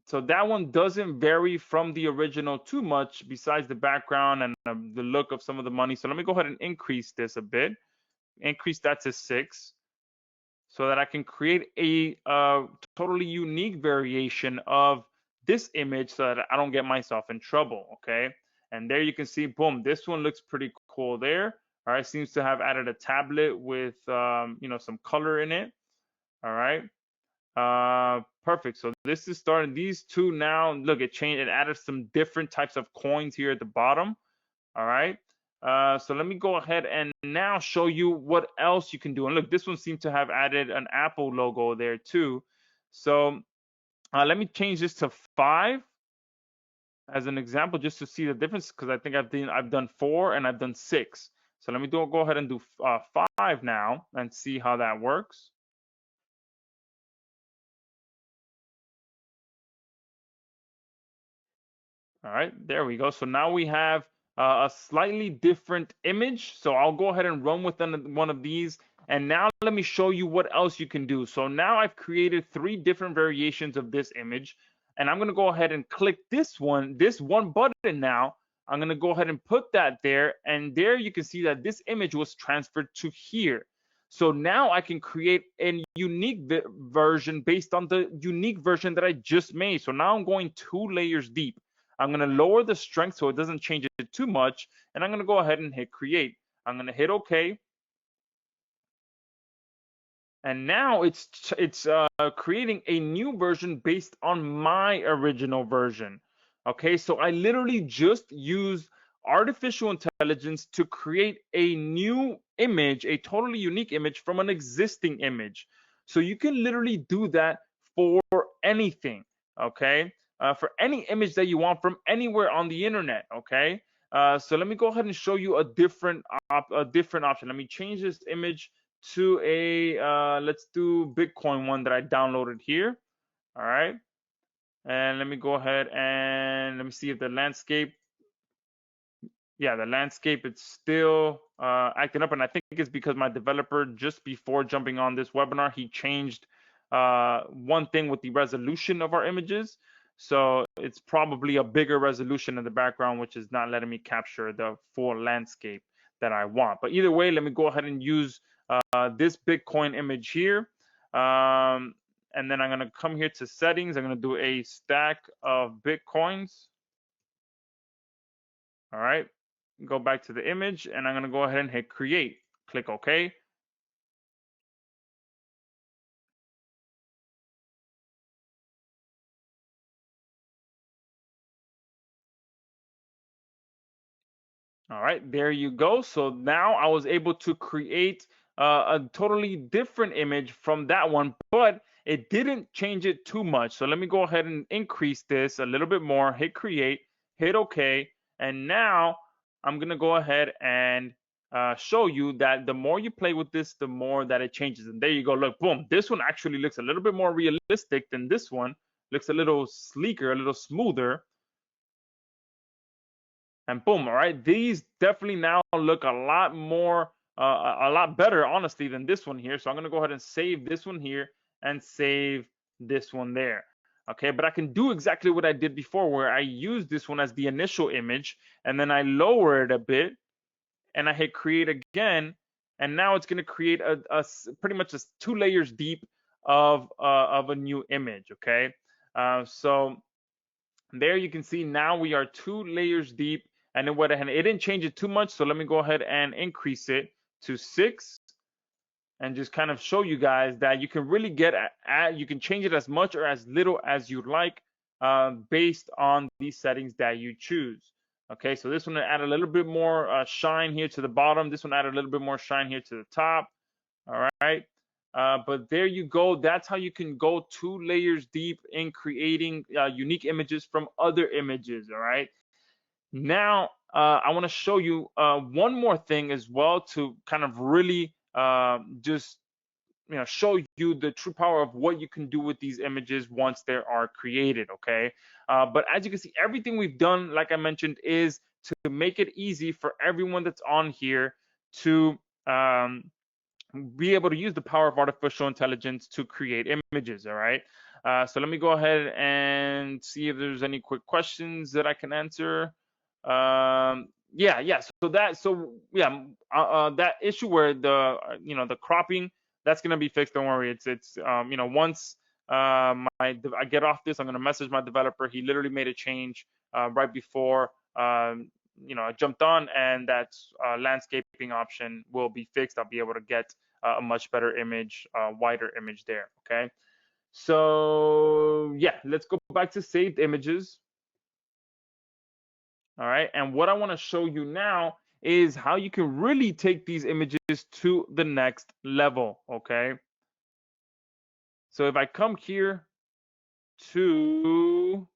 So that one doesn't vary from the original too much besides the background and the look of some of the money. So let me go ahead and increase this a bit, increase that to 6 so that I can create a totally unique variation of this image so that I don't get myself in trouble. Okay. And there you can see, boom, this one looks pretty cool there. All right. Seems to have added a tablet with, some color in it. All right. Perfect. So this is starting. These two now, look, it changed. It added some different types of coins here at the bottom. All right. So let me go ahead and now show you what else you can do. And look, this one seemed to have added an Apple logo there too. So let me change this to 5 as an example, just to see the difference, because I think I've done 4 and I've done 6. So let me go ahead and do 5 now and see how that works. All right, there we go. So now we have a slightly different image. So I'll go ahead and run with one of these And now let me show you what else you can do. So now I've created 3 different variations of this image, and I'm going to go ahead and click this one button now. I'm going to go ahead and put that there, and there you can see that this image was transferred to here. So now I can create a unique version based on the unique version that I just made. So now I'm going 2 layers deep. I'm going to lower the strength so it doesn't change it too much, and I'm going to go ahead and hit create. I'm going to hit OK. And now it's creating a new version based on my original version. Okay, so I literally just used artificial intelligence to create a new image, a totally unique image from an existing image. So you can literally do that for anything. Okay, for any image that you want from anywhere on the internet. Okay, so let me go ahead and show you a different option. Let me change this image to a let's do Bitcoin one that I downloaded here. All right, and let me go ahead and let me see if the landscape, yeah, the landscape, it's still acting up, and I think it's because my developer, just before jumping on this webinar, he changed one thing with the resolution of our images. So it's probably a bigger resolution in the background, which is not letting me capture the full landscape that I want. But either way, let me go ahead and use this Bitcoin image here. And then I'm going to come here to settings. I'm going to do a stack of Bitcoins. All right. Go back to the image, and I'm going to go ahead and hit create. Click OK. All right, there you go. So now I was able to create a totally different image from that one, but it didn't change it too much. So let me go ahead and increase this a little bit more, hit create, hit OK. And now I'm going to go ahead and show you that the more you play with this, the more that it changes. And there you go. Look, boom. This one actually looks a little bit more realistic than this one. Looks a little sleeker, a little smoother. And boom, all right, these definitely now look a lot more a lot better, honestly, than this one here. So I'm going to go ahead and save this one here and save this one there. Okay, but I can do exactly what I did before, where I use this one as the initial image, and then I lower it a bit, and I hit create again, and now it's going to create pretty much 2 layers deep of a new image. Okay, so there you can see now we are 2 layers deep, and it went ahead. It didn't change it too much, so let me go ahead and increase it to 6, and just kind of show you guys that you can really you can change it as much or as little as you like, based on these settings that you choose. Okay, so this one will add a little bit more shine here to the bottom. This one added a little bit more shine here to the top. All right. But there you go. That's how you can go 2 layers deep in creating unique images from other images. All right. Now, I want to show you one more thing as well to kind of really just show you the true power of what you can do with these images once they are created. Okay. But as you can see, everything we've done, like I mentioned, is to make it easy for everyone that's on here to be able to use the power of artificial intelligence to create images. All right. So let me go ahead and see if there's any quick questions that I can answer. Yeah. That issue where the cropping, that's gonna be fixed. Don't worry. It's once I get off this, I'm gonna message my developer. He literally made a change right before I jumped on, and that landscaping option will be fixed. I'll be able to get a much better image, wider image there. Okay, so yeah, let's go back to saved images. All right, and what I want to show you now is how you can really take these images to the next level. Okay, so if I come here to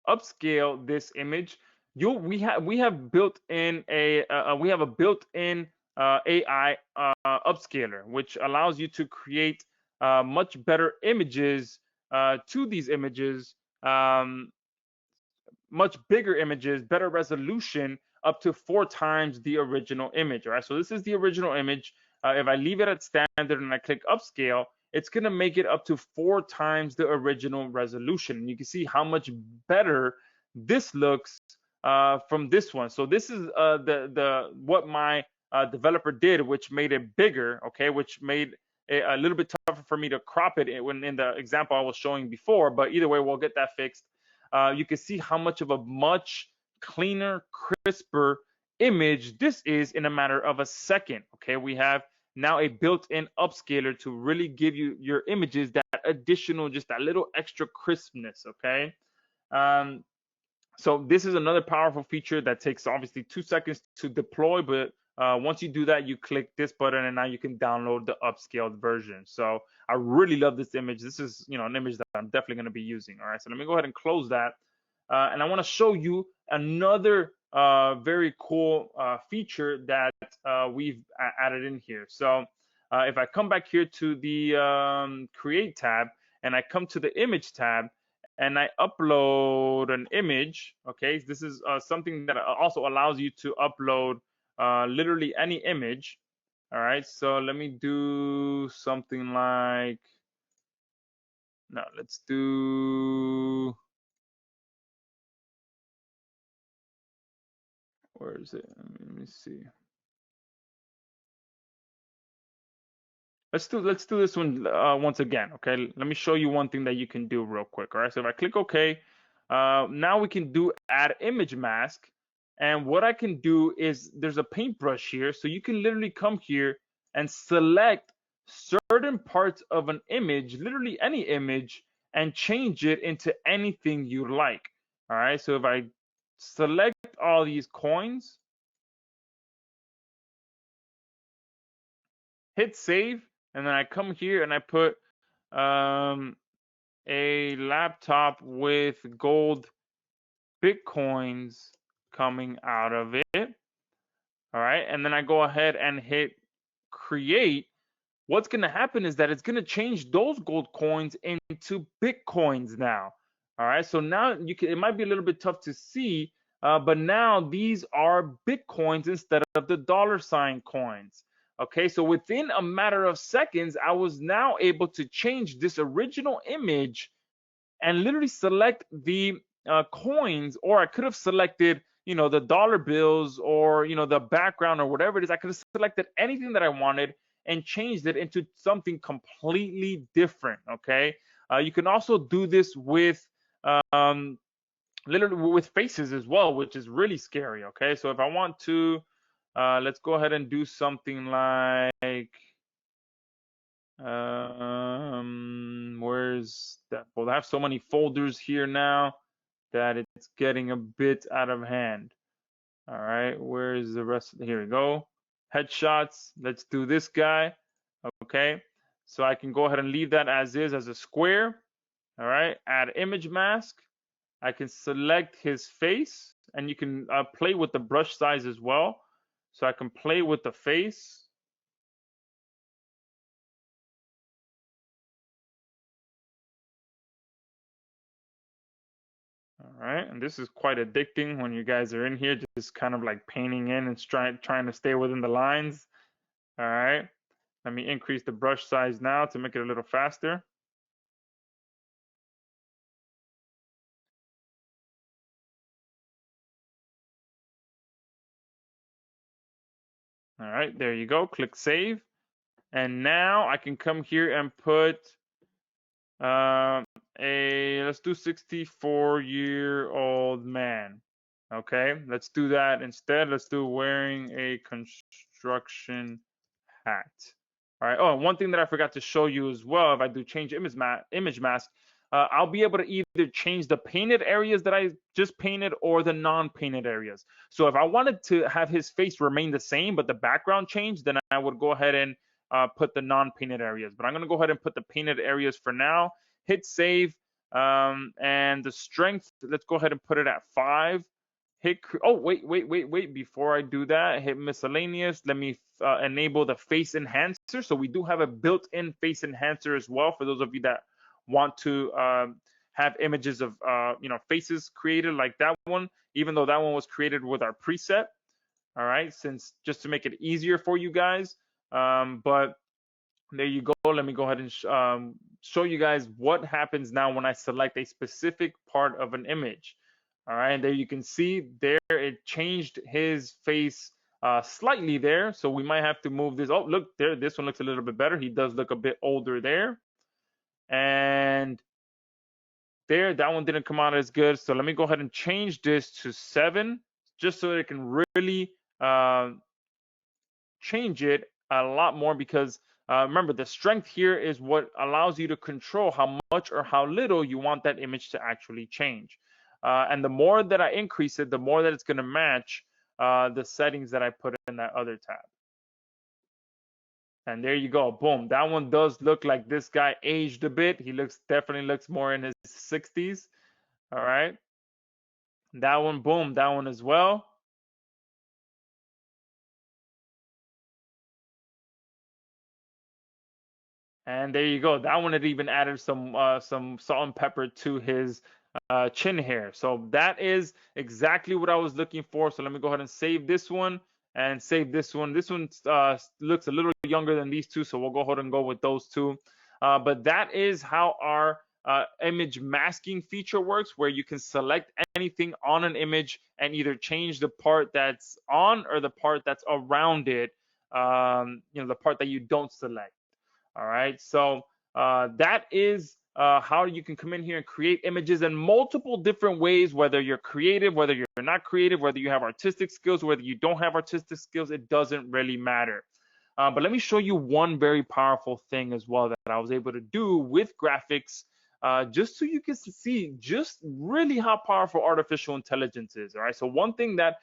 upscale this image, we have built in a built-in AI upscaler, which allows you to create much better images to these images, much bigger images, better resolution, up to 4 times the original image. All right, so this is the original image. if I leave it at standard and I click upscale, it's going to make it up to 4 times the original resolution. And you can see how much better this looks from this one. So this is the what my developer did, which made it bigger, okay, which made it a little bit tougher for me to crop it when in the example I was showing before. But either way, we'll get that fixed. You can see how much of a much cleaner, crisper image this is in a matter of a second. Okay, we have now a built-in upscaler to really give you your images that additional, just that little extra crispness. Okay. So this is another powerful feature that takes obviously 2 seconds to deploy, but once you do that, you click this button and now you can download the upscaled version. So I really love this image. This is, an image that I'm definitely going to be using. All right, so let me go ahead and close that. And I want to show you another very cool feature that we've added in here. So if I come back here to the Create tab and I come to the Image tab, and I upload an image, okay, this is something that also allows you to upload literally any image. All right, so let me do something like, no, let's do, where is it? Let me see. Let's do this one once again, okay? Let me show you one thing that you can do real quick, all right? So if I click OK, now we can do add image mask. And what I can do is there's a paintbrush here. So you can literally come here and select certain parts of an image, literally any image, and change it into anything you like, all right? So if I select all these coins, hit save, and then I come here and I put a laptop with gold Bitcoins coming out of it. All right. And then I go ahead and hit create. What's going to happen is that it's going to change those gold coins into Bitcoins now. All right. So now it might be a little bit tough to see, but now these are Bitcoins instead of the $ coins. Okay, so within a matter of seconds, I was now able to change this original image and literally select the coins, or I could have selected, the dollar bills, or, the background, or whatever it is. I could have selected anything that I wanted and changed it into something completely different. Okay, you can also do this with literally with faces as well, which is really scary. Okay, so if I want to, let's go ahead and do something like, where's that? Well, I have so many folders here now that it's getting a bit out of hand. All right, where's the rest? Here we go. Headshots. Let's do this guy. Okay, so I can go ahead and leave that as is, as a square. All right, add image mask. I can select his face, and you can play with the brush size as well. So I can play with the face. All right, and this is quite addicting when you guys are in here, just kind of like painting in and trying to stay within the lines. All right, let me increase the brush size now to make it a little faster. All right, there you go. Click save. And now I can come here and put let's do 64-year-old man. Okay, let's do that instead. Let's do wearing a construction hat. All right. Oh, and one thing that I forgot to show you as well, if I do change image mask, I'll be able to either change the painted areas that I just painted or the non-painted areas. So if I wanted to have his face remain the same, but the background change, then I would go ahead and put the non-painted areas. But I'm going to go ahead and put the painted areas for now. Hit save. And the strength, let's go ahead and put it at 5. Oh, wait. Before I do that, hit miscellaneous. Let me enable the face enhancer. So we do have a built-in face enhancer as well for those of you that want to have images of faces created like that one, even though that one was created with our preset. All right, since just to make it easier for you guys. But there you go. Let me go ahead and show you guys what happens now when I select a specific part of an image. All right, and there you can see there it changed his face slightly there. So we might have to move this. Oh, look there. This one looks a little bit better. He does look a bit older there. And there, that one didn't come out as good. So let me go ahead and change this to 7 just so it can really change it a lot more, because remember, the strength here is what allows you to control how much or how little you want that image to actually change. And the more that I increase it, the more that it's going to match the settings that I put in that other tab. And there you go. Boom. That one does look like this guy aged a bit. He definitely looks more in his 60s. All right. That one, boom. That one as well. And there you go. That one had even added some salt and pepper to his chin hair. So that is exactly what I was looking for. So let me go ahead and save this one and save this one. This one looks a little younger than these two, so we'll go ahead and go with those two. But that is how our image masking feature works, where you can select anything on an image and either change the part that's on or the part that's around it. The part that you don't select. All right, so that is how you can come in here and create images in multiple different ways, whether you're creative, whether you're not creative, whether you have artistic skills, whether you don't have artistic skills, it doesn't really matter. But let me show you one very powerful thing as well that I was able to do with graphics, just so you can see just really how powerful artificial intelligence is. All right, so one thing that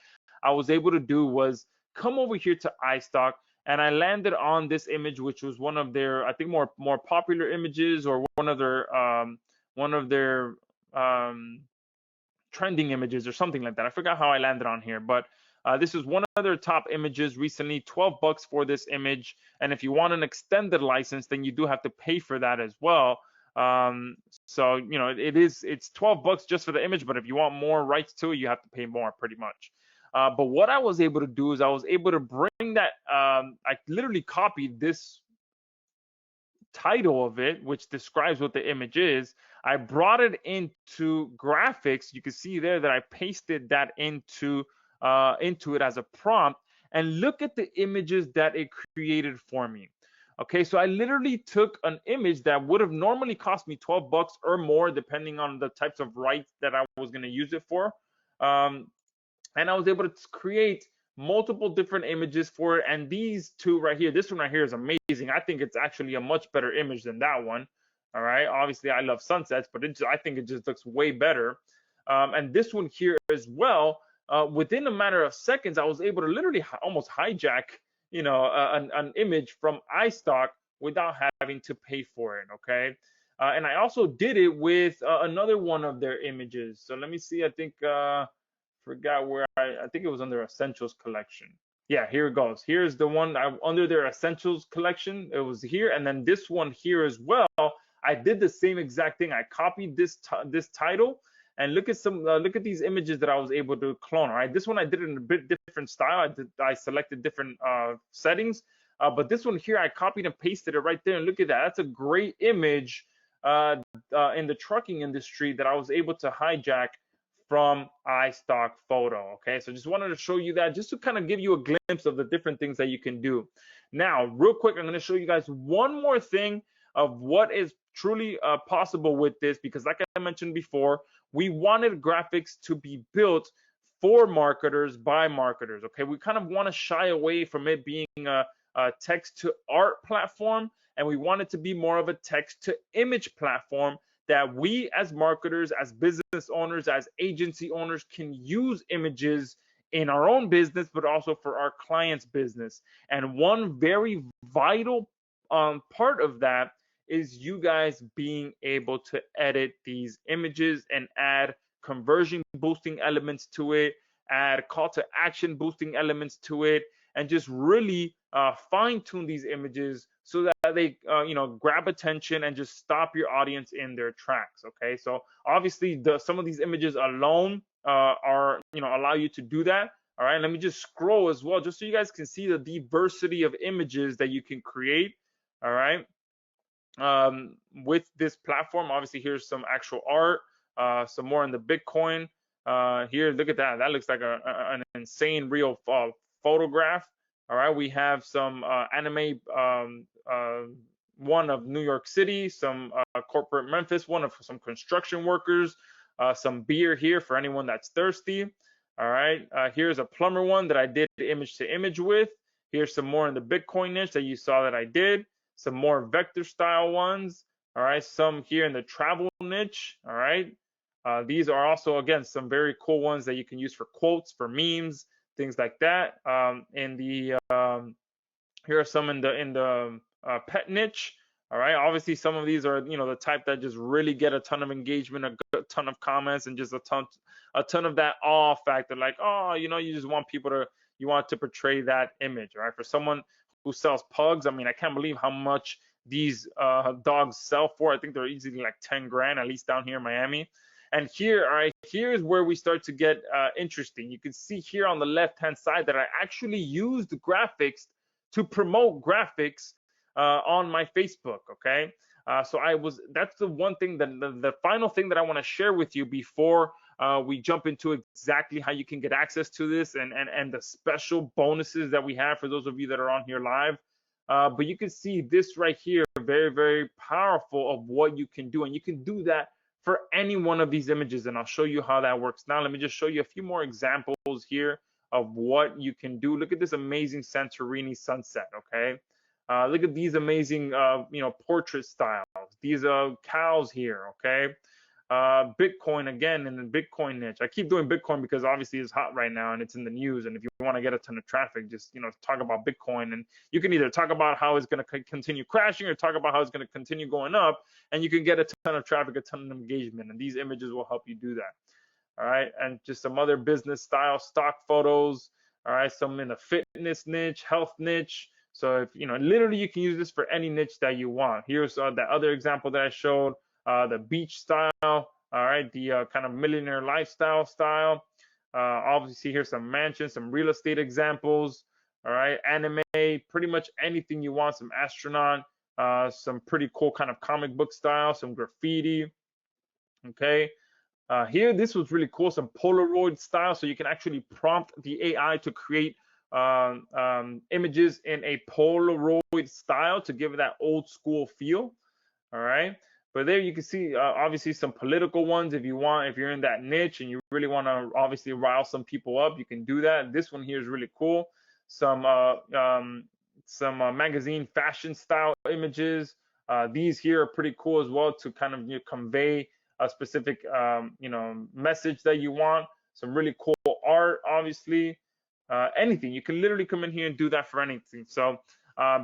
I was able to do was come over here to iStock, and I landed on this image, which was one of their, I think, more popular images, or one of their trending images or something like that. I forgot how I landed on here, but this is one of their top images recently. $12 for this image, and if you want an extended license, then you do have to pay for that as well. So it's $12 just for the image, but if you want more rights to it, you have to pay more, pretty much. But what I was able to do is I was able to bring that, I literally copied this title of it, which describes what the image is. I brought it into graphics. You can see there that I pasted that into it as a prompt, and look at the images that it created for me. Okay, so I literally took an image that would have normally cost me $12 or more, depending on the types of rights that I was going to use it for. And I was able to create multiple different images for it. And these two right here, this one right here is amazing. I think it's actually a much better image than that one. All right. Obviously, I love sunsets, but I think it just looks way better. And this one here as well, within a matter of seconds, I was able to literally almost hijack, an image from iStock without having to pay for it. Okay. And I also did it with another one of their images. So let me see. I think forgot where I think it was under Essentials collection. Yeah, here it goes. Here's the one under their Essentials collection. It was here, and then this one here as well. I did the same exact thing. I copied this title, and look at these images that I was able to clone. All right, this one I did it in a bit different style. I selected different settings, but this one here I copied and pasted it right there. And look at that. That's a great image in the trucking industry that I was able to hijack from iStock Photo. Okay, so just wanted to show you that, just to kind of give you a glimpse of the different things that you can do. Now, real quick, I'm going to show you guys one more thing of what is truly possible with this, because like I mentioned before, we wanted graphics to be built for marketers by marketers. Okay, we kind of want to shy away from it being a text to art platform, and we want it to be more of a text to image platform that we as marketers, as business owners, as agency owners can use images in our own business, but also for our clients' business. And one very vital part of that is you guys being able to edit these images and add conversion boosting elements to it, add call to action boosting elements to it, and just really fine tune these images so that they grab attention and just stop your audience in their tracks. Okay, so obviously some of these images alone are allow you to do that. All right, let me just scroll as well, just so you guys can see the diversity of images that you can create. All right, with this platform. Obviously, here's some actual art, some more in the Bitcoin. Here, look at that. That looks like an insane real photograph. All right, we have some anime, one of New York City, some corporate Memphis, one of some construction workers, some beer here for anyone that's thirsty. All right, here's a plumber one that I did image to image with. Here's some more in the Bitcoin niche that you saw that I did. Some more vector style ones. All right, some here in the travel niche. All right, these are also, again, some very cool ones that you can use for quotes, for memes, things like that. In the here are some in the pet niche. All right, obviously some of these are, the type that just really get a ton of engagement, a ton of comments, and just a ton of that awe factor. Like, oh, you just want people to, you want to portray that image. Right, for someone who sells pugs, I mean, I can't believe how much these dogs sell for. I think they're easily like 10 grand, at least down here in Miami. And here, all right, here's where we start to get interesting. You can see here on the left-hand side that I actually used graphics to promote graphics on my Facebook. Okay, so that's the one thing that the final thing that I want to share with you before we jump into exactly how you can get access to this and the special bonuses that we have for those of you that are on here live. But you can see this right here, very, very powerful of what you can do. And you can do that for any one of these images. And I'll show you how that works. Now, let me just show you a few more examples here of what you can do. Look at this amazing Santorini sunset, okay? Look at these amazing, portrait styles. These are cows here, okay? Bitcoin, again, in the Bitcoin niche. I keep doing Bitcoin because obviously it's hot right now and it's in the news. And if you want to get a ton of traffic, just, talk about Bitcoin. And you can either talk about how it's going to continue crashing or talk about how it's going to continue going up. And you can get a ton of traffic, a ton of engagement. And these images will help you do that. All right, and just some other business style stock photos. All right, some in the fitness niche, health niche. So if literally you can use this for any niche that you want. Here's that other example that I showed, the beach style. All right, the kind of millionaire lifestyle style. Obviously, here's some mansions, some real estate examples. All right, anime, pretty much anything you want. Some astronaut, some pretty cool kind of comic book style, some graffiti. Okay. Here, this was really cool, some Polaroid style, so you can actually prompt the AI to create images in a Polaroid style to give it that old school feel. All right, but there you can see obviously some political ones if you want, if you're in that niche and you really want to obviously rile some people up, you can do that. This one here is really cool. Some magazine fashion style images. These here are pretty cool as well to kind of convey a specific message that you want. Some really cool art, obviously. Anything, you can literally come in here and do that for anything. So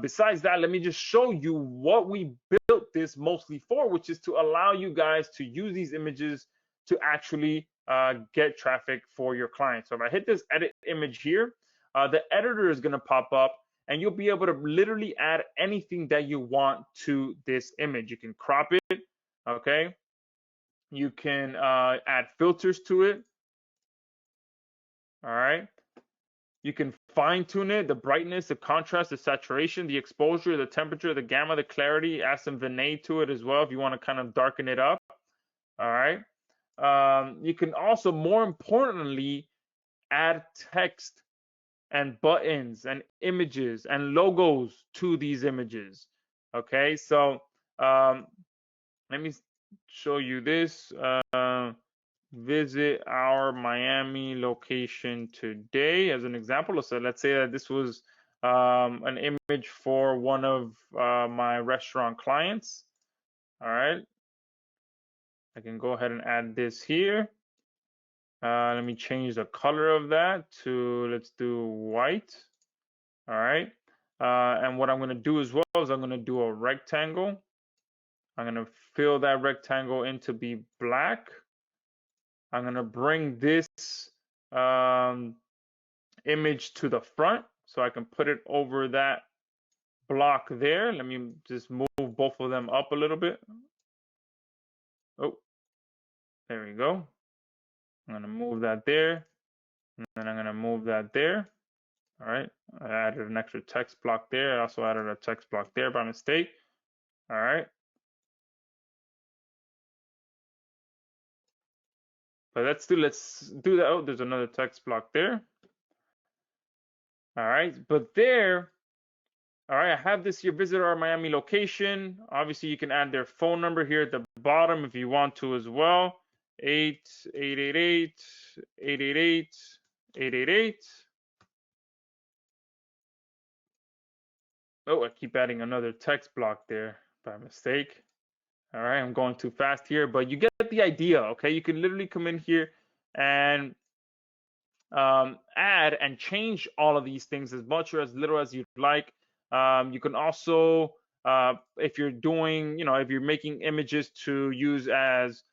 besides that, let me just show you what we built this mostly for, which is to allow you guys to use these images to actually get traffic for your clients. So if I hit this edit image here, the editor is going to pop up and you'll be able to literally add anything that you want to this image. You can crop it, okay? You can add filters to it. All right. You can fine tune it, the brightness, the contrast, the saturation, the exposure, the temperature, the gamma, the clarity. Add some vignette to it as well if you want to kind of darken it up. All right. You can also, more importantly, add text and buttons and images and logos to these images. Okay. So let me show you this. Visit our Miami location today as an example. So let's say that this was an image for one of my restaurant clients. All right. I can go ahead and add this here. Let me change the color of that to, let's do white. All right. And what I'm going to do as well is I'm going to do a rectangle. I'm going to fill that rectangle in to be black. I'm going to bring this image to the front so I can put it over that block there. Let me just move both of them up a little bit. Oh, there we go. I'm going to move that there. And then I'm going to move that there. All right. I added an extra text block there. I also added a text block there by mistake. All right. But let's do that. Oh, there's another text block there. All right. But there, all right, I have this here, visit our Miami location. Obviously, you can add their phone number here at the bottom if you want to as well. 888-888-888. Oh, I keep adding another text block there by mistake. All right, I'm going too fast here, but you get the idea, okay? You can literally come in here and add and change all of these things as much or as little as you'd like. You can also, if you're doing, if you're making images to use as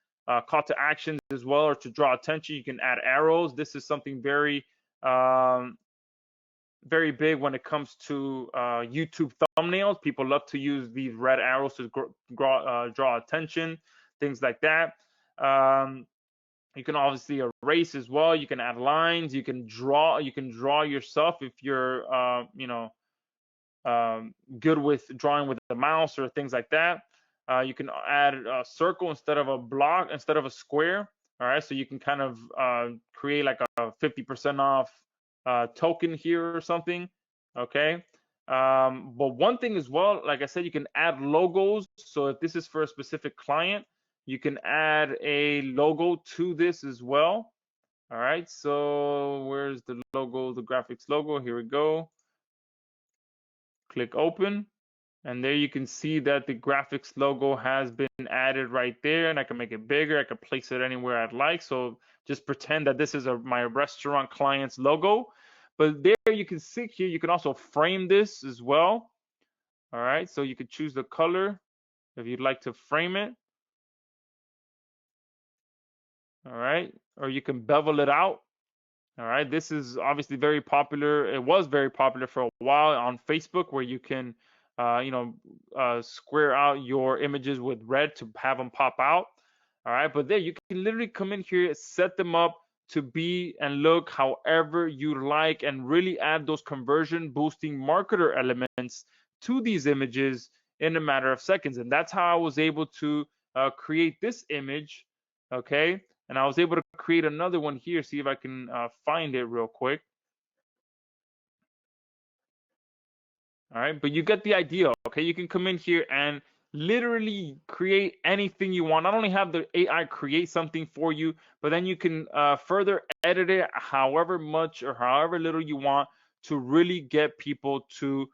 call to actions as well or to draw attention, you can add arrows. This is something very, very big when it comes to YouTube thumbnails. People love to use these red arrows to draw attention, things like that. You can obviously erase as well. You can add lines. You can draw. You can draw yourself if you're, good with drawing with the mouse or things like that. You can add a circle instead of a block, instead of a square. All right, so you can kind of create like a 50% off token here or something. Okay. But one thing as well, like I said, you can add logos. So if this is for a specific client, you can add a logo to this as well. All right, so where's the logo, the graphics logo? Here we go. Click open. And there you can see that the graphics logo has been added right there, and I can make it bigger. I can place it anywhere I'd like. So just pretend that this is my restaurant client's logo. But there you can see here, you can also frame this as well. All right, so you could choose the color if you'd like to frame it. All right, or you can bevel it out. All right, this is obviously very popular. It was very popular for a while on Facebook, where you can square out your images with red to have them pop out. All right, but there you can literally come in here, set them up to be and look however you like, and really add those conversion boosting marketer elements to these images in a matter of seconds. And that's how I was able to create this image. Okay, and I was able to create another one here. See if I can find it real quick. All right, but you get the idea. Okay, you can come in here and literally create anything you want. Not only have the AI create something for you, but then you can further edit it however much or however little you want to really get people to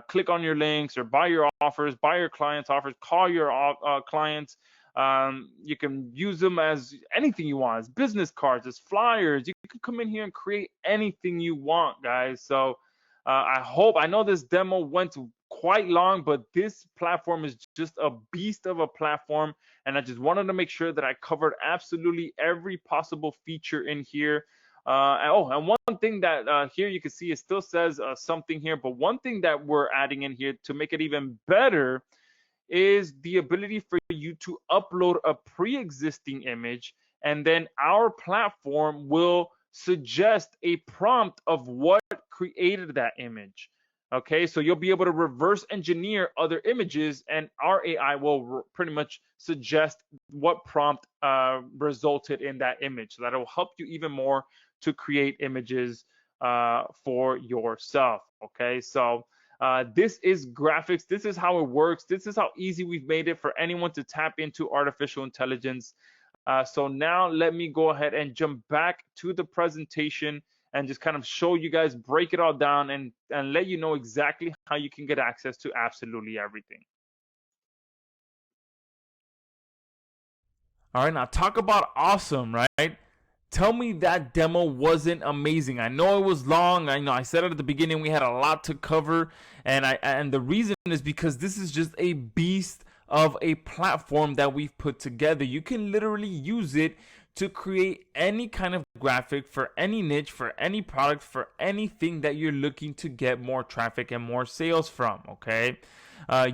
click on your links or buy your offers, buy your clients' offers, call your clients. You can use them as anything you want, as business cards, as flyers. You can come in here and create anything you want, guys. So I know this demo went quite long, but this platform is just a beast of a platform, and I just wanted to make sure that I covered absolutely every possible feature in here. And one thing that here you can see, it still says something here, but one thing that we're adding in here to make it even better is the ability for you to upload a pre-existing image, and then our platform will suggest a prompt of what created that image. Okay, so you'll be able to reverse engineer other images, and our AI will pretty much suggest what prompt resulted in that image. So that'll help you even more to create images for yourself. Okay, so this is graphics. This is how it works. This is how easy we've made it for anyone to tap into artificial intelligence. So now let me go ahead and jump back to the presentation and just kind of show you guys, break it all down, and let you know exactly how you can get access to absolutely everything. All right, now talk about awesome, right? Tell me that demo wasn't amazing. I know it was long. I know I said it at the beginning, we had a lot to cover, and the reason is because this is just a beast of a platform that we've put together. You can literally use it to create any kind of graphic for any niche, for any product, for anything that you're looking to get more traffic and more sales from. Okay.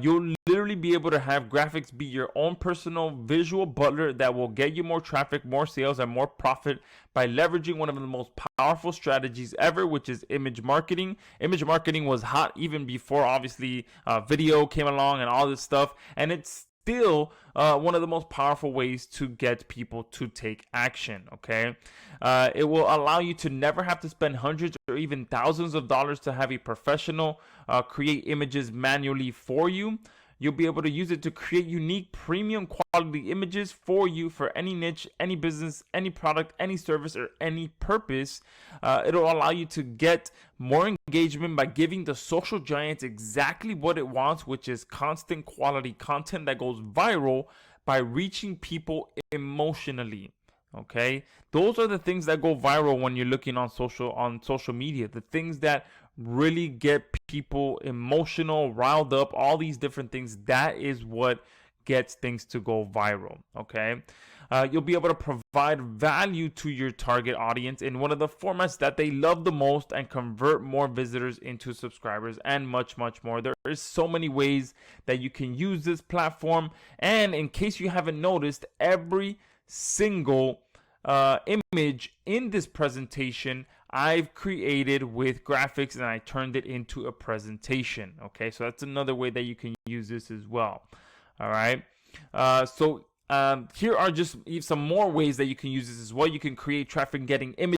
You'll literally be able to have graphics be your own personal visual butler that will get you more traffic, more sales, and more profit by leveraging one of the most powerful strategies ever, which is image marketing. Image marketing was hot even before, obviously, video came along and all this stuff, and it's still one of the most powerful ways to get people to take action. Okay, it will allow you to never have to spend hundreds or even thousands of dollars to have a professional create images manually for you. You'll be able to use it to create unique premium quality images for you for any niche, any business, any product, any service, or any purpose. It'll allow you to get more engagement by giving the social giants exactly what it wants, which is constant quality content that goes viral by reaching people emotionally. Okay, those are the things that go viral when you're looking on social media. The things that really get people emotional, riled up, all these different things. That is what gets things to go viral. Okay, you'll be able to provide value to your target audience in one of the formats that they love the most and convert more visitors into subscribers, and much more. There is so many ways that you can use this platform, and in case you haven't noticed, every single image in this presentation I've created with graphics, and I turned it into a presentation. Okay, so that's another way that you can use this as well. All right, here are just some more ways that you can use this as well. You can create traffic getting images